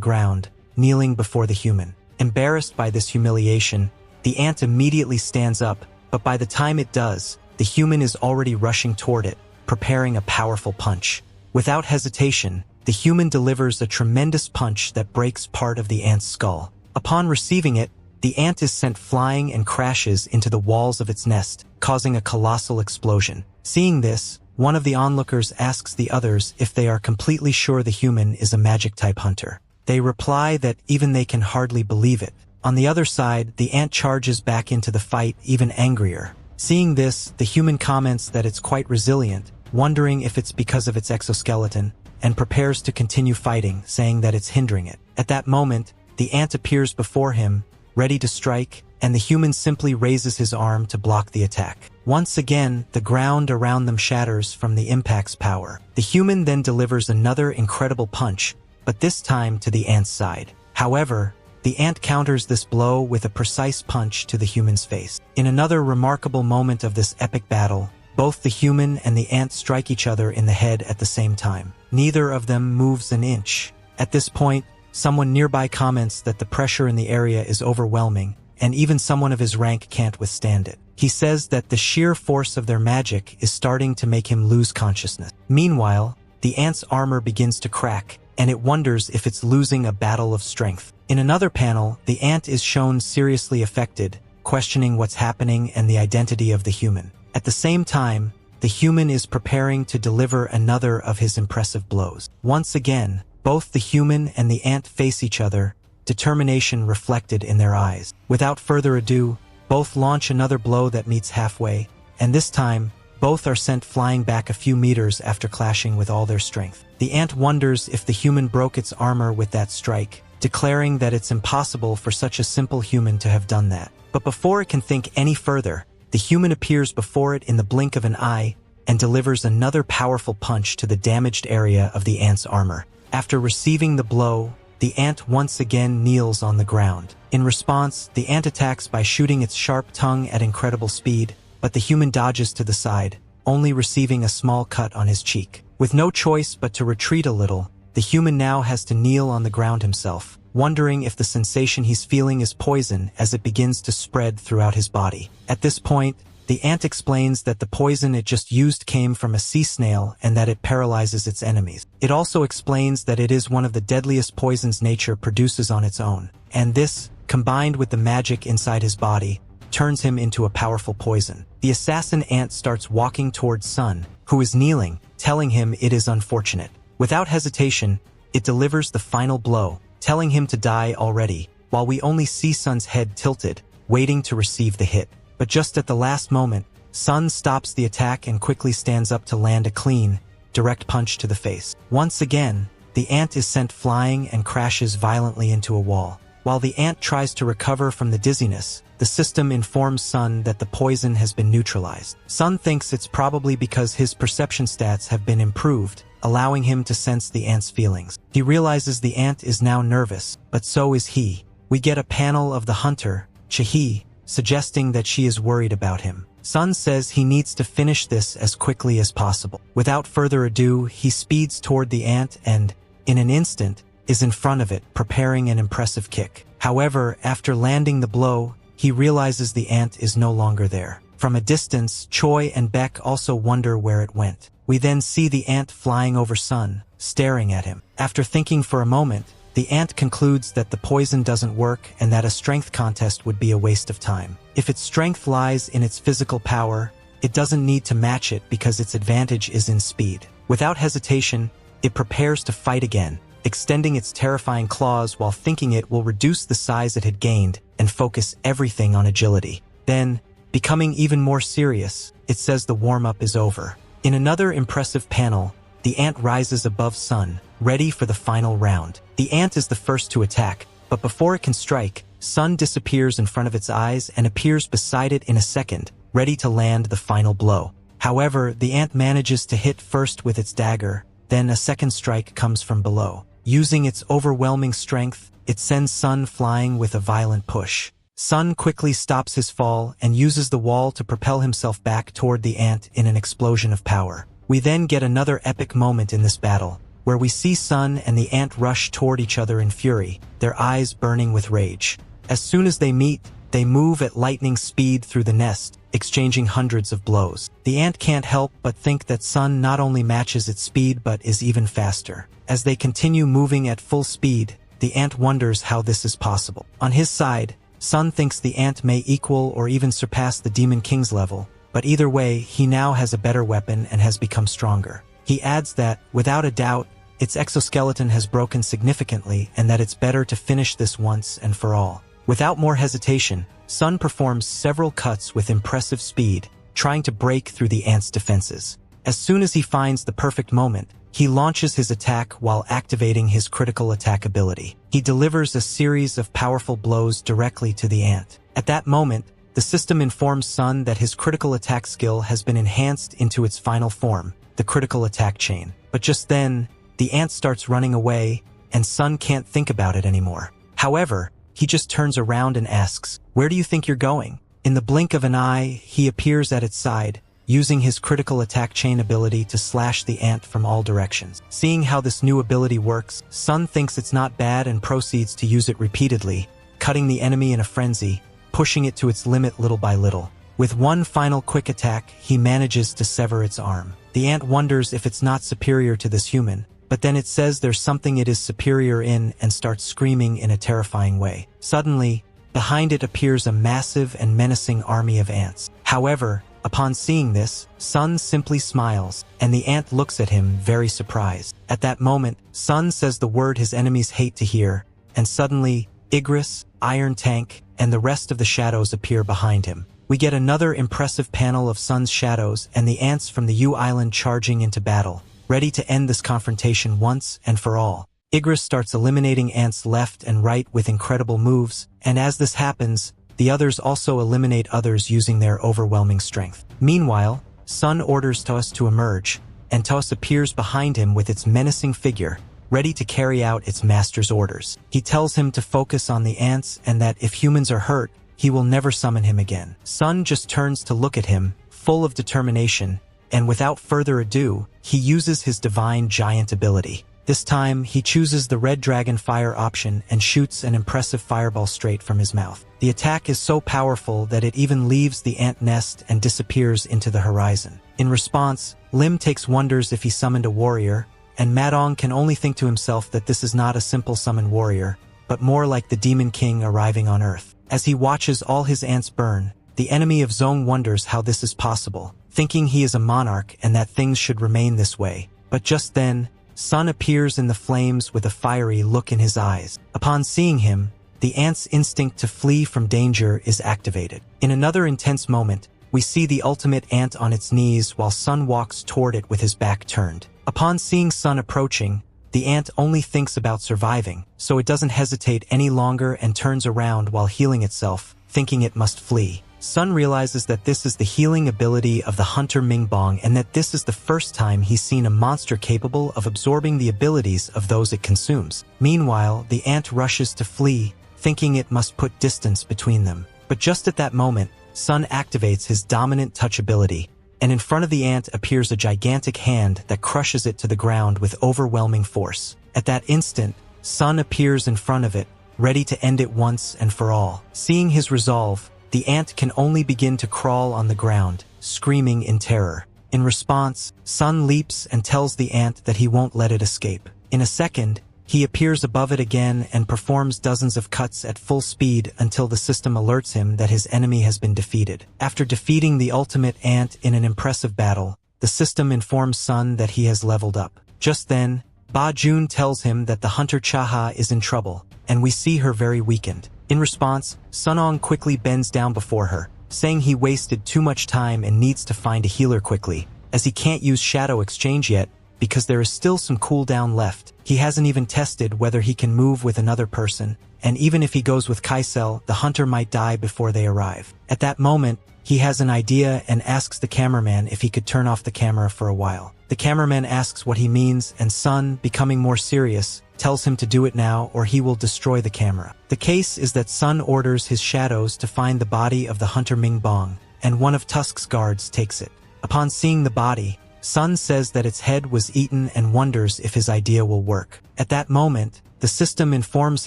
ground, kneeling before the human. Embarrassed by this humiliation, the ant immediately stands up, but by the time it does, the human is already rushing toward it, preparing a powerful punch. Without hesitation, the human delivers a tremendous punch that breaks part of the ant's skull. Upon receiving it, the ant is sent flying and crashes into the walls of its nest, causing a colossal explosion. Seeing this, one of the onlookers asks the others if they are completely sure the human is a magic-type hunter. They reply that even they can hardly believe it. On the other side, the ant charges back into the fight even angrier. Seeing this, the human comments that it's quite resilient, wondering if it's because of its exoskeleton, and prepares to continue fighting, saying that it's hindering it. At that moment, the ant appears before him, ready to strike, and the human simply raises his arm to block the attack. Once again, the ground around them shatters from the impact's power. The human then delivers another incredible punch, but this time to the ant's side. However, the ant counters this blow with a precise punch to the human's face. In another remarkable moment of this epic battle, both the human and the ant strike each other in the head at the same time. Neither of them moves an inch. At this point, someone nearby comments that the pressure in the area is overwhelming, and even someone of his rank can't withstand it. He says that the sheer force of their magic is starting to make him lose consciousness. Meanwhile, the ant's armor begins to crack, and it wonders if it's losing a battle of strength. In another panel, the ant is shown seriously affected, questioning what's happening and the identity of the human. At the same time, the human is preparing to deliver another of his impressive blows. Once again, both the human and the ant face each other, determination reflected in their eyes. Without further ado, both launch another blow that meets halfway, and this time, both are sent flying back a few meters after clashing with all their strength. The ant wonders if the human broke its armor with that strike, declaring that it's impossible for such a simple human to have done that. But before it can think any further, the human appears before it in the blink of an eye and delivers another powerful punch to the damaged area of the ant's armor. After receiving the blow, the ant once again kneels on the ground. In response, the ant attacks by shooting its sharp tongue at incredible speed, but the human dodges to the side, only receiving a small cut on his cheek. With no choice but to retreat a little, the human now has to kneel on the ground himself, wondering if the sensation he's feeling is poison as it begins to spread throughout his body. At this point, the ant explains that the poison it just used came from a sea snail and that it paralyzes its enemies. It also explains that it is one of the deadliest poisons nature produces on its own, and this, combined with the magic inside his body, turns him into a powerful poison. The assassin ant starts walking towards Sun, who is kneeling, telling him it is unfortunate. Without hesitation, it delivers the final blow, telling him to die already, while we only see Sun's head tilted, waiting to receive the hit. But just at the last moment, Sun stops the attack and quickly stands up to land a clean, direct punch to the face. Once again, the ant is sent flying and crashes violently into a wall. While the ant tries to recover from the dizziness, the system informs Sun that the poison has been neutralized. Sun thinks it's probably because his perception stats have been improved, allowing him to sense the ant's feelings. He realizes the ant is now nervous, but so is he. We get a panel of the hunter, Chae, suggesting that she is worried about him. Sun says he needs to finish this as quickly as possible. Without further ado, he speeds toward the ant and, in an instant, is in front of it, preparing an impressive kick. However, after landing the blow, he realizes the ant is no longer there. From a distance, Choi and Beck also wonder where it went. We then see the ant flying over Sun, staring at him. After thinking for a moment, the ant concludes that the poison doesn't work and that a strength contest would be a waste of time. If its strength lies in its physical power, it doesn't need to match it because its advantage is in speed. Without hesitation, it prepares to fight again, extending its terrifying claws while thinking it will reduce the size it had gained and focus everything on agility. Then, becoming even more serious, it says the warm-up is over. In another impressive panel, the ant rises above Sun, ready for the final round. The ant is the first to attack, but before it can strike, Sun disappears in front of its eyes and appears beside it in a second, ready to land the final blow. However, the ant manages to hit first with its dagger, then a second strike comes from below. Using its overwhelming strength, it sends Sun flying with a violent push. Sun quickly stops his fall and uses the wall to propel himself back toward the ant in an explosion of power. We then get another epic moment in this battle, where we see Sun and the ant rush toward each other in fury, their eyes burning with rage. As soon as they meet, they move at lightning speed through the nest, exchanging hundreds of blows. The ant can't help but think that Sun not only matches its speed but is even faster. As they continue moving at full speed, the ant wonders how this is possible. On his side, Sun thinks the ant may equal or even surpass the Demon King's level, but either way, he now has a better weapon and has become stronger. He adds that, without a doubt, its exoskeleton has broken significantly and that it's better to finish this once and for all. Without more hesitation, Sun performs several cuts with impressive speed, trying to break through the ant's defenses. As soon as he finds the perfect moment, he launches his attack while activating his critical attack ability. He delivers a series of powerful blows directly to the ant. At that moment, the system informs Sun that his critical attack skill has been enhanced into its final form, the critical attack chain. But just then, the ant starts running away, and Sun can't think about it anymore. However, he just turns around and asks, "Where do you think you're going?" In the blink of an eye, he appears at its side, using his critical attack chain ability to slash the ant from all directions. Seeing how this new ability works, Sun thinks it's not bad and proceeds to use it repeatedly, cutting the enemy in a frenzy, pushing it to its limit little by little. With one final quick attack, he manages to sever its arm. The ant wonders if it's not superior to this human, but then it says there's something it is superior in and starts screaming in a terrifying way. Suddenly, behind it appears a massive and menacing army of ants. However, upon seeing this, Sun simply smiles, and the ant looks at him very surprised. At that moment, Sun says the word his enemies hate to hear, and suddenly, Igris, Iron Tank, and the rest of the shadows appear behind him. We get another impressive panel of Sun's shadows and the ants from the U Island charging into battle, ready to end this confrontation once and for all. Igris starts eliminating ants left and right with incredible moves, and as this happens, the others also eliminate others using their overwhelming strength. Meanwhile, Sun orders Taos to emerge, and Taos appears behind him with its menacing figure, ready to carry out its master's orders. He tells him to focus on the ants and that if humans are hurt, he will never summon him again. Sun just turns to look at him, full of determination, and without further ado, he uses his divine giant ability. This time, he chooses the red dragon fire option and shoots an impressive fireball straight from his mouth. The attack is so powerful that it even leaves the ant nest and disappears into the horizon. In response, Lim takes wonders if he summoned a warrior, and Madong can only think to himself that this is not a simple summoned warrior, but more like the Demon King arriving on Earth. As he watches all his ants burn, the enemy of Zong wonders how this is possible, thinking he is a monarch and that things should remain this way. But just then, Sun appears in the flames with a fiery look in his eyes. Upon seeing him, the ant's instinct to flee from danger is activated. In another intense moment, we see the ultimate ant on its knees while Sun walks toward it with his back turned. Upon seeing Sun approaching, the ant only thinks about surviving, so it doesn't hesitate any longer and turns around while healing itself, thinking it must flee. Sun realizes that this is the healing ability of the hunter Mingbong and that this is the first time he's seen a monster capable of absorbing the abilities of those it consumes. Meanwhile, the ant rushes to flee, thinking it must put distance between them. But just at that moment, Sun activates his dominant touch ability, and in front of the ant appears a gigantic hand that crushes it to the ground with overwhelming force. At that instant, Sun appears in front of it, ready to end it once and for all. Seeing his resolve, the ant can only begin to crawl on the ground, screaming in terror. In response, Sun leaps and tells the ant that he won't let it escape. In a second, he appears above it again and performs dozens of cuts at full speed until the system alerts him that his enemy has been defeated. After defeating the ultimate ant in an impressive battle, the system informs Sun that he has leveled up. Just then, Ba Jun tells him that the hunter Chaha is in trouble, and we see her very weakened. In response, Sunong quickly bends down before her, saying he wasted too much time and needs to find a healer quickly, as he can't use Shadow Exchange yet because there is still some cooldown left. He hasn't even tested whether he can move with another person, and even if he goes with Kaisel, the hunter might die before they arrive. At that moment, he has an idea and asks the cameraman if he could turn off the camera for a while. The cameraman asks what he means, and Sun, becoming more serious, tells him to do it now or he will destroy the camera. The case is that Sun orders his shadows to find the body of the hunter Mingbong, and one of Tusk's guards takes it. Upon seeing the body, Sun says that its head was eaten and wonders if his idea will work. At that moment, the system informs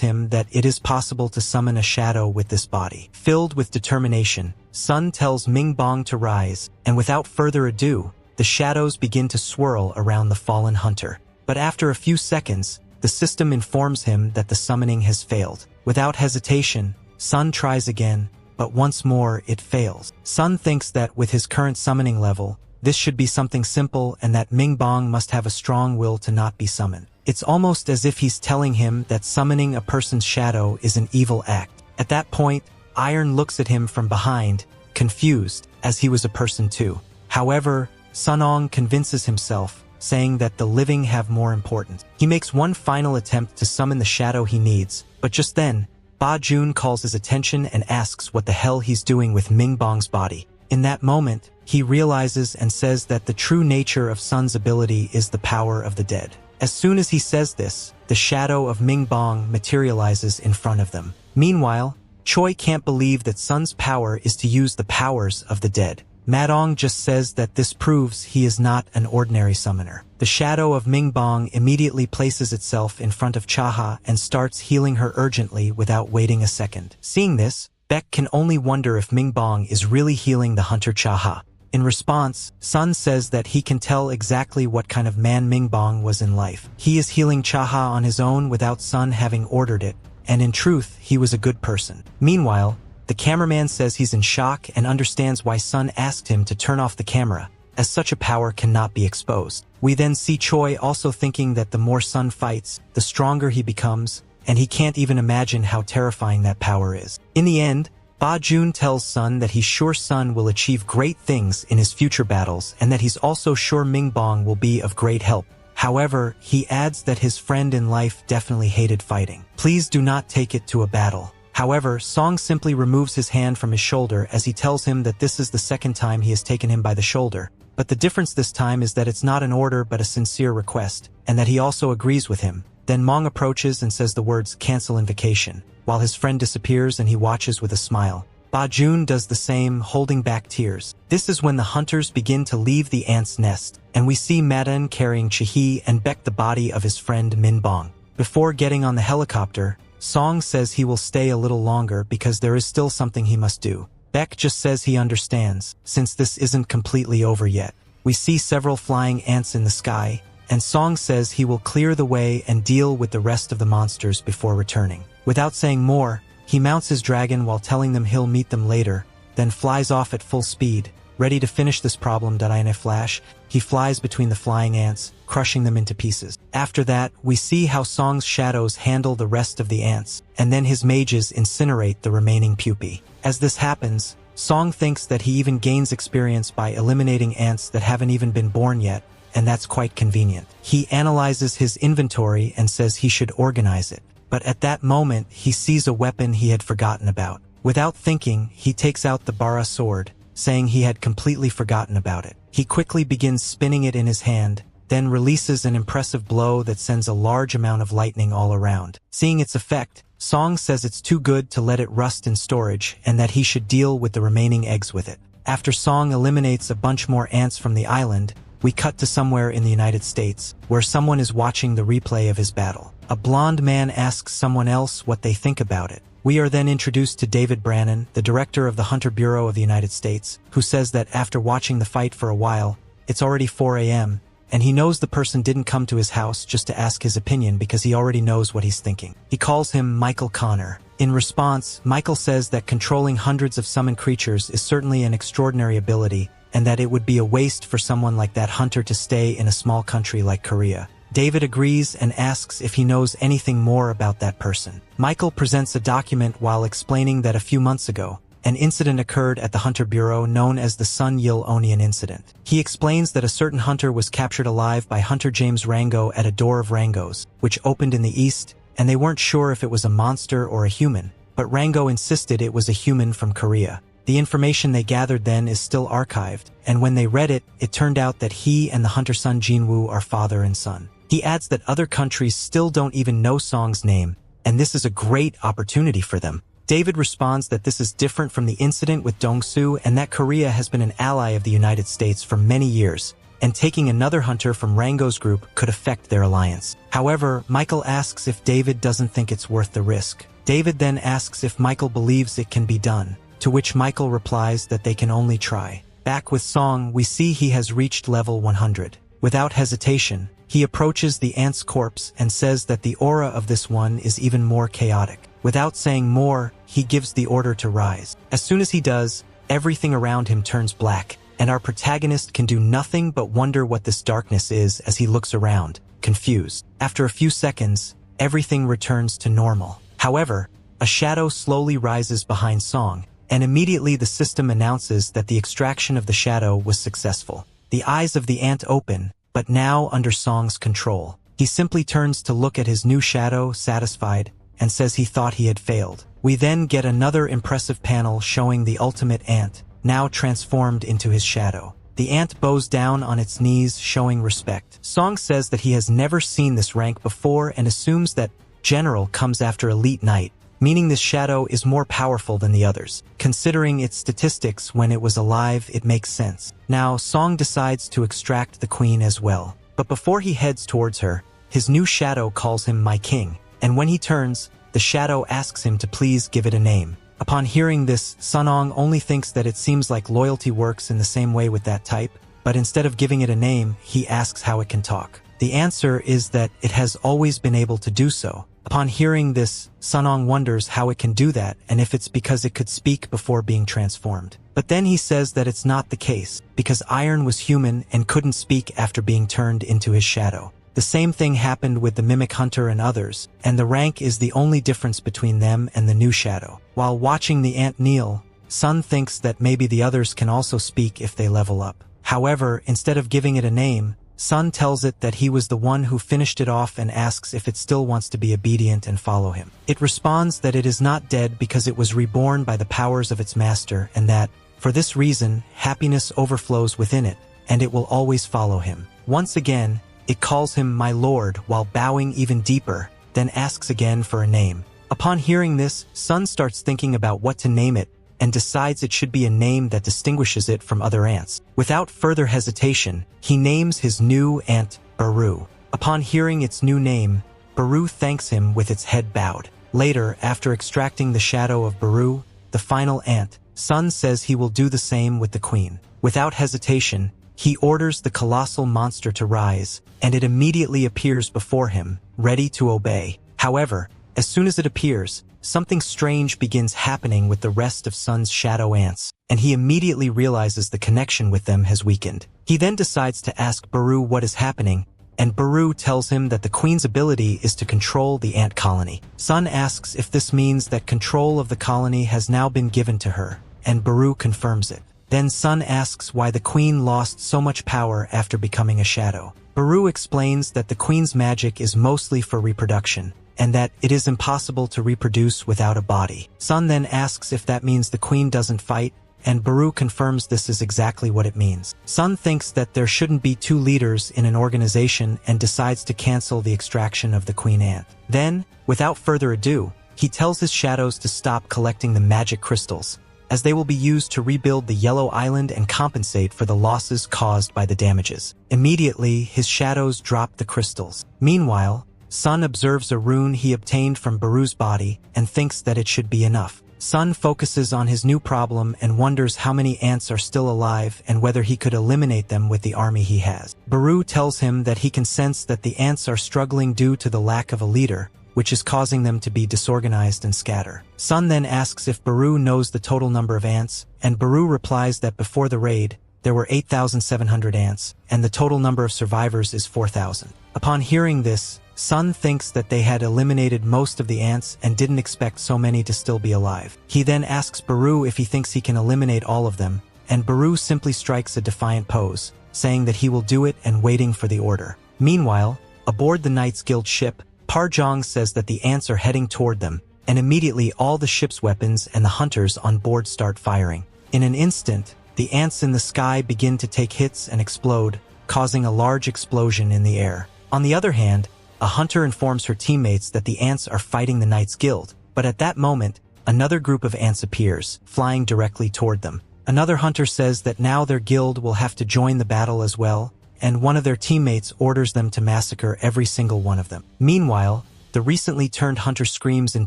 him that it is possible to summon a shadow with this body. Filled with determination, Sun tells Mingbong to rise, and without further ado, the shadows begin to swirl around the fallen hunter. But after a few seconds, the system informs him that the summoning has failed. Without hesitation, Sun tries again, but once more it fails. Sun thinks that with his current summoning level, this should be something simple and that Mingbong must have a strong will to not be summoned. It's almost as if he's telling him that summoning a person's shadow is an evil act. At that point, Iron looks at him from behind, confused, as he was a person too. However, Sunong convinces himself, saying that the living have more importance. He makes one final attempt to summon the shadow he needs, but just then, Ba Jun calls his attention and asks what the hell he's doing with Mingbong's body. In that moment, he realizes and says that the true nature of Sun's ability is the power of the dead. As soon as he says this, the shadow of Mingbong materializes in front of them. Meanwhile, Choi can't believe that Sun's power is to use the powers of the dead. Madong just says that this proves he is not an ordinary summoner. The shadow of Mingbong immediately places itself in front of Chaha and starts healing her urgently without waiting a second. Seeing this, Beck can only wonder if Mingbong is really healing the hunter Chaha. In response, Sun says that he can tell exactly what kind of man Mingbong was in life. He is healing Chaha on his own without Sun having ordered it, and in truth, he was a good person. Meanwhile, the cameraman says he's in shock and understands why Sun asked him to turn off the camera, as such a power cannot be exposed. We then see Choi also thinking that the more Sun fights, the stronger he becomes, and he can't even imagine how terrifying that power is. In the end, Ba Jun tells Sun that he's sure Sun will achieve great things in his future battles and that he's also sure Mingbong will be of great help. However, he adds that his friend in life definitely hated fighting. Please do not take it to a battle. However, Song simply removes his hand from his shoulder as he tells him that this is the second time he has taken him by the shoulder. But the difference this time is that it's not an order but a sincere request, and that he also agrees with him. Then Mong approaches and says the words "cancel invocation," while his friend disappears and he watches with a smile. Ba Jun does the same, holding back tears. This is when the hunters begin to leave the ant's nest, and we see Madan carrying Chahi and Beck the body of his friend Minbong. Before getting on the helicopter, Song says he will stay a little longer because there is still something he must do. Beck just says he understands, since this isn't completely over yet. We see several flying ants in the sky, and Song says he will clear the way and deal with the rest of the monsters before returning. Without saying more, he mounts his dragon while telling them he'll meet them later, then flies off at full speed. Ready to finish this problem. In a flash, he flies between the flying ants, crushing them into pieces. After that, we see how Song's shadows handle the rest of the ants, and then his mages incinerate the remaining pupae. As this happens, Song thinks that he even gains experience by eliminating ants that haven't even been born yet, and that's quite convenient. He analyzes his inventory and says he should organize it. But at that moment, he sees a weapon he had forgotten about. Without thinking, he takes out the bara sword, saying he had completely forgotten about it. He quickly begins spinning it in his hand, then releases an impressive blow that sends a large amount of lightning all around. Seeing its effect, Song says it's too good to let it rust in storage and that he should deal with the remaining eggs with it. After Song eliminates a bunch more ants from the island, we cut to somewhere in the United States, where someone is watching the replay of his battle. A blonde man asks someone else what they think about it. We are then introduced to David Brannon, the director of the Hunter Bureau of the United States, who says that after watching the fight for a while, it's already 4 a.m., and he knows the person didn't come to his house just to ask his opinion because he already knows what he's thinking. He calls him Michael Connor. In response, Michael says that controlling hundreds of summoned creatures is certainly an extraordinary ability, and that it would be a waste for someone like that hunter to stay in a small country like Korea. David agrees and asks if he knows anything more about that person. Michael presents a document while explaining that a few months ago, an incident occurred at the Hunter Bureau known as the Sun Yil Onion Incident. He explains that a certain hunter was captured alive by Hunter James Rango at a door of Rango's, which opened in the east, and they weren't sure if it was a monster or a human, but Rango insisted it was a human from Korea. The information they gathered then is still archived, and when they read it, it turned out that he and the hunter son Jinwoo are father and son. He adds that other countries still don't even know Song's name, and this is a great opportunity for them. David responds that this is different from the incident with Dongsu and that Korea has been an ally of the United States for many years, and taking another hunter from Rango's group could affect their alliance. However, Michael asks if David doesn't think it's worth the risk. David then asks if Michael believes it can be done, to which Michael replies that they can only try. Back with Song, we see he has reached level 100. Without hesitation, he approaches the ant's corpse and says that the aura of this one is even more chaotic. Without saying more, he gives the order to rise. As soon as he does, everything around him turns black, and our protagonist can do nothing but wonder what this darkness is as he looks around, confused. After a few seconds, everything returns to normal. However, a shadow slowly rises behind Song, and immediately the system announces that the extraction of the shadow was successful. The eyes of the ant open, but now under Song's control. He simply turns to look at his new shadow, satisfied, and says he thought he had failed. We then get another impressive panel showing the ultimate ant, now transformed into his shadow. The ant bows down on its knees, showing respect. Song says that he has never seen this rank before and assumes that General comes after Elite Knight, meaning this shadow is more powerful than the others. Considering its statistics when it was alive, it makes sense. Now, Song decides to extract the queen as well. But before he heads towards her, his new shadow calls him my king, and when he turns, the shadow asks him to please give it a name. Upon hearing this, Sunong only thinks that it seems like loyalty works in the same way with that type, but instead of giving it a name, he asks how it can talk. The answer is that it has always been able to do so. Upon hearing this, Sunong wonders how it can do that and if it's because it could speak before being transformed. But then he says that it's not the case, because Iron was human and couldn't speak after being turned into his shadow. The same thing happened with the Mimic Hunter and others, and the rank is the only difference between them and the new shadow. While watching the ant kneel, Sun thinks that maybe the others can also speak if they level up. However, instead of giving it a name, Sun tells it that he was the one who finished it off and asks if it still wants to be obedient and follow him. It responds that it is not dead because it was reborn by the powers of its master and that, for this reason, happiness overflows within it, and it will always follow him. Once again, it calls him my lord while bowing even deeper, then asks again for a name. Upon hearing this, Sun starts thinking about what to name it and decides it should be a name that distinguishes it from other ants. Without further hesitation, he names his new ant Beru. Upon hearing its new name, Beru thanks him with its head bowed. Later, after extracting the shadow of Beru, the final ant, Sun says he will do the same with the queen. Without hesitation, he orders the colossal monster to rise, and it immediately appears before him, ready to obey. However, as soon as it appears, something strange begins happening with the rest of Sun's shadow ants, and he immediately realizes the connection with them has weakened. He then decides to ask Beru what is happening, and Beru tells him that the queen's ability is to control the ant colony. Sun asks if this means that control of the colony has now been given to her, and Beru confirms it. Then Sun asks why the queen lost so much power after becoming a shadow. Beru explains that the queen's magic is mostly for reproduction, and that it is impossible to reproduce without a body. Sun then asks if that means the queen doesn't fight, and Beru confirms this is exactly what it means. Sun thinks that there shouldn't be two leaders in an organization and decides to cancel the extraction of the queen ant. Then, without further ado, he tells his shadows to stop collecting the magic crystals, as they will be used to rebuild the Yellow Island and compensate for the losses caused by the damages. Immediately, his shadows drop the crystals. Meanwhile, Sun observes a rune he obtained from Beru's body and thinks that it should be enough. Sun focuses on his new problem and wonders how many ants are still alive and whether he could eliminate them with the army he has. Beru tells him that he can sense that the ants are struggling due to the lack of a leader, which is causing them to be disorganized and scatter. Sun then asks if Beru knows the total number of ants, and Beru replies that before the raid, there were 8,700 ants, and the total number of survivors is 4,000. Upon hearing this, Sun thinks that they had eliminated most of the ants and didn't expect so many to still be alive. He then asks Beru if he thinks he can eliminate all of them, and Beru simply strikes a defiant pose, saying that he will do it and waiting for the order. Meanwhile, aboard the Knights Guild ship, Parjong says that the ants are heading toward them, and immediately all the ship's weapons and the hunters on board start firing. In an instant, the ants in the sky begin to take hits and explode, causing a large explosion in the air. On the other hand, a hunter informs her teammates that the ants are fighting the Knights Guild, but at that moment, another group of ants appears, flying directly toward them. Another hunter says that now their guild will have to join the battle as well, and one of their teammates orders them to massacre every single one of them. Meanwhile, the recently turned hunter screams in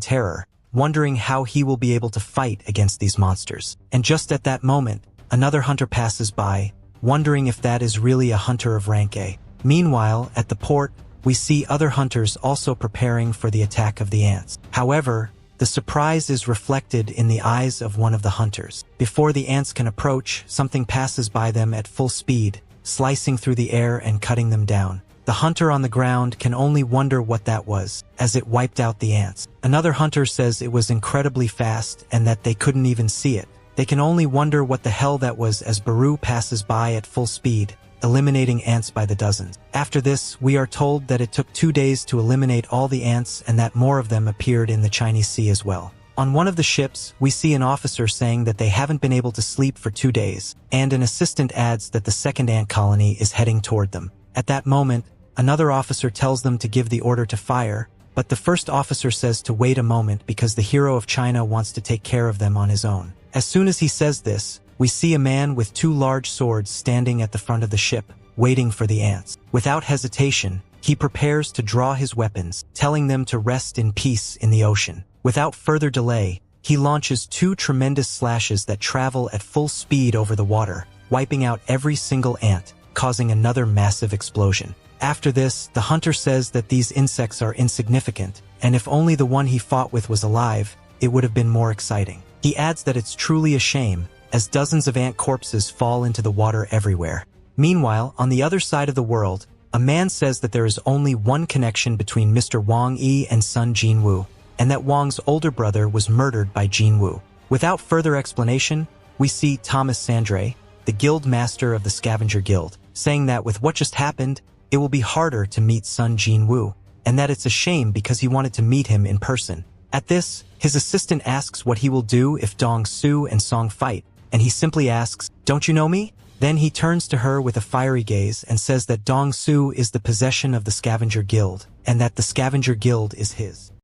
terror, wondering how he will be able to fight against these monsters. And just at that moment, another hunter passes by, wondering if that is really a hunter of rank A. Meanwhile, at the port, we see other hunters also preparing for the attack of the ants. However, the surprise is reflected in the eyes of one of the hunters. Before the ants can approach, something passes by them at full speed, slicing through the air and cutting them down. The hunter on the ground can only wonder what that was, as it wiped out the ants. Another hunter says it was incredibly fast and that they couldn't even see it. They can only wonder what the hell that was as Beru passes by at full speed, eliminating ants by the dozens. After this, we are told that it took 2 days to eliminate all the ants and that more of them appeared in the Chinese Sea as well. On one of the ships, we see an officer saying that they haven't been able to sleep for 2 days, and an assistant adds that the second ant colony is heading toward them. At that moment, another officer tells them to give the order to fire, but the first officer says to wait a moment because the hero of China wants to take care of them on his own. As soon as he says this, we see a man with 2 large swords standing at the front of the ship, waiting for the ants. Without hesitation, he prepares to draw his weapons, telling them to rest in peace in the ocean. Without further delay, he launches 2 tremendous slashes that travel at full speed over the water, wiping out every single ant, causing another massive explosion. After this, the hunter says that these insects are insignificant, and if only the one he fought with was alive, it would have been more exciting. He adds that it's truly a shame, as dozens of ant corpses fall into the water everywhere. Meanwhile, on the other side of the world, a man says that there is only one connection between Mr. Wang Yi and son Jinwoo, and that Wang's older brother was murdered by Jinwoo. Without further explanation, we see Thomas Sandre, the guild master of the Scavenger Guild, saying that with what just happened, it will be harder to meet son Jinwoo, and that it's a shame because he wanted to meet him in person. At this, his assistant asks what he will do if Dong Su and Song fight, and he simply asks, "Don't you know me?" Then he turns to her with a fiery gaze and says that Dong Su is the possession of the Scavenger Guild, and that the Scavenger Guild is his.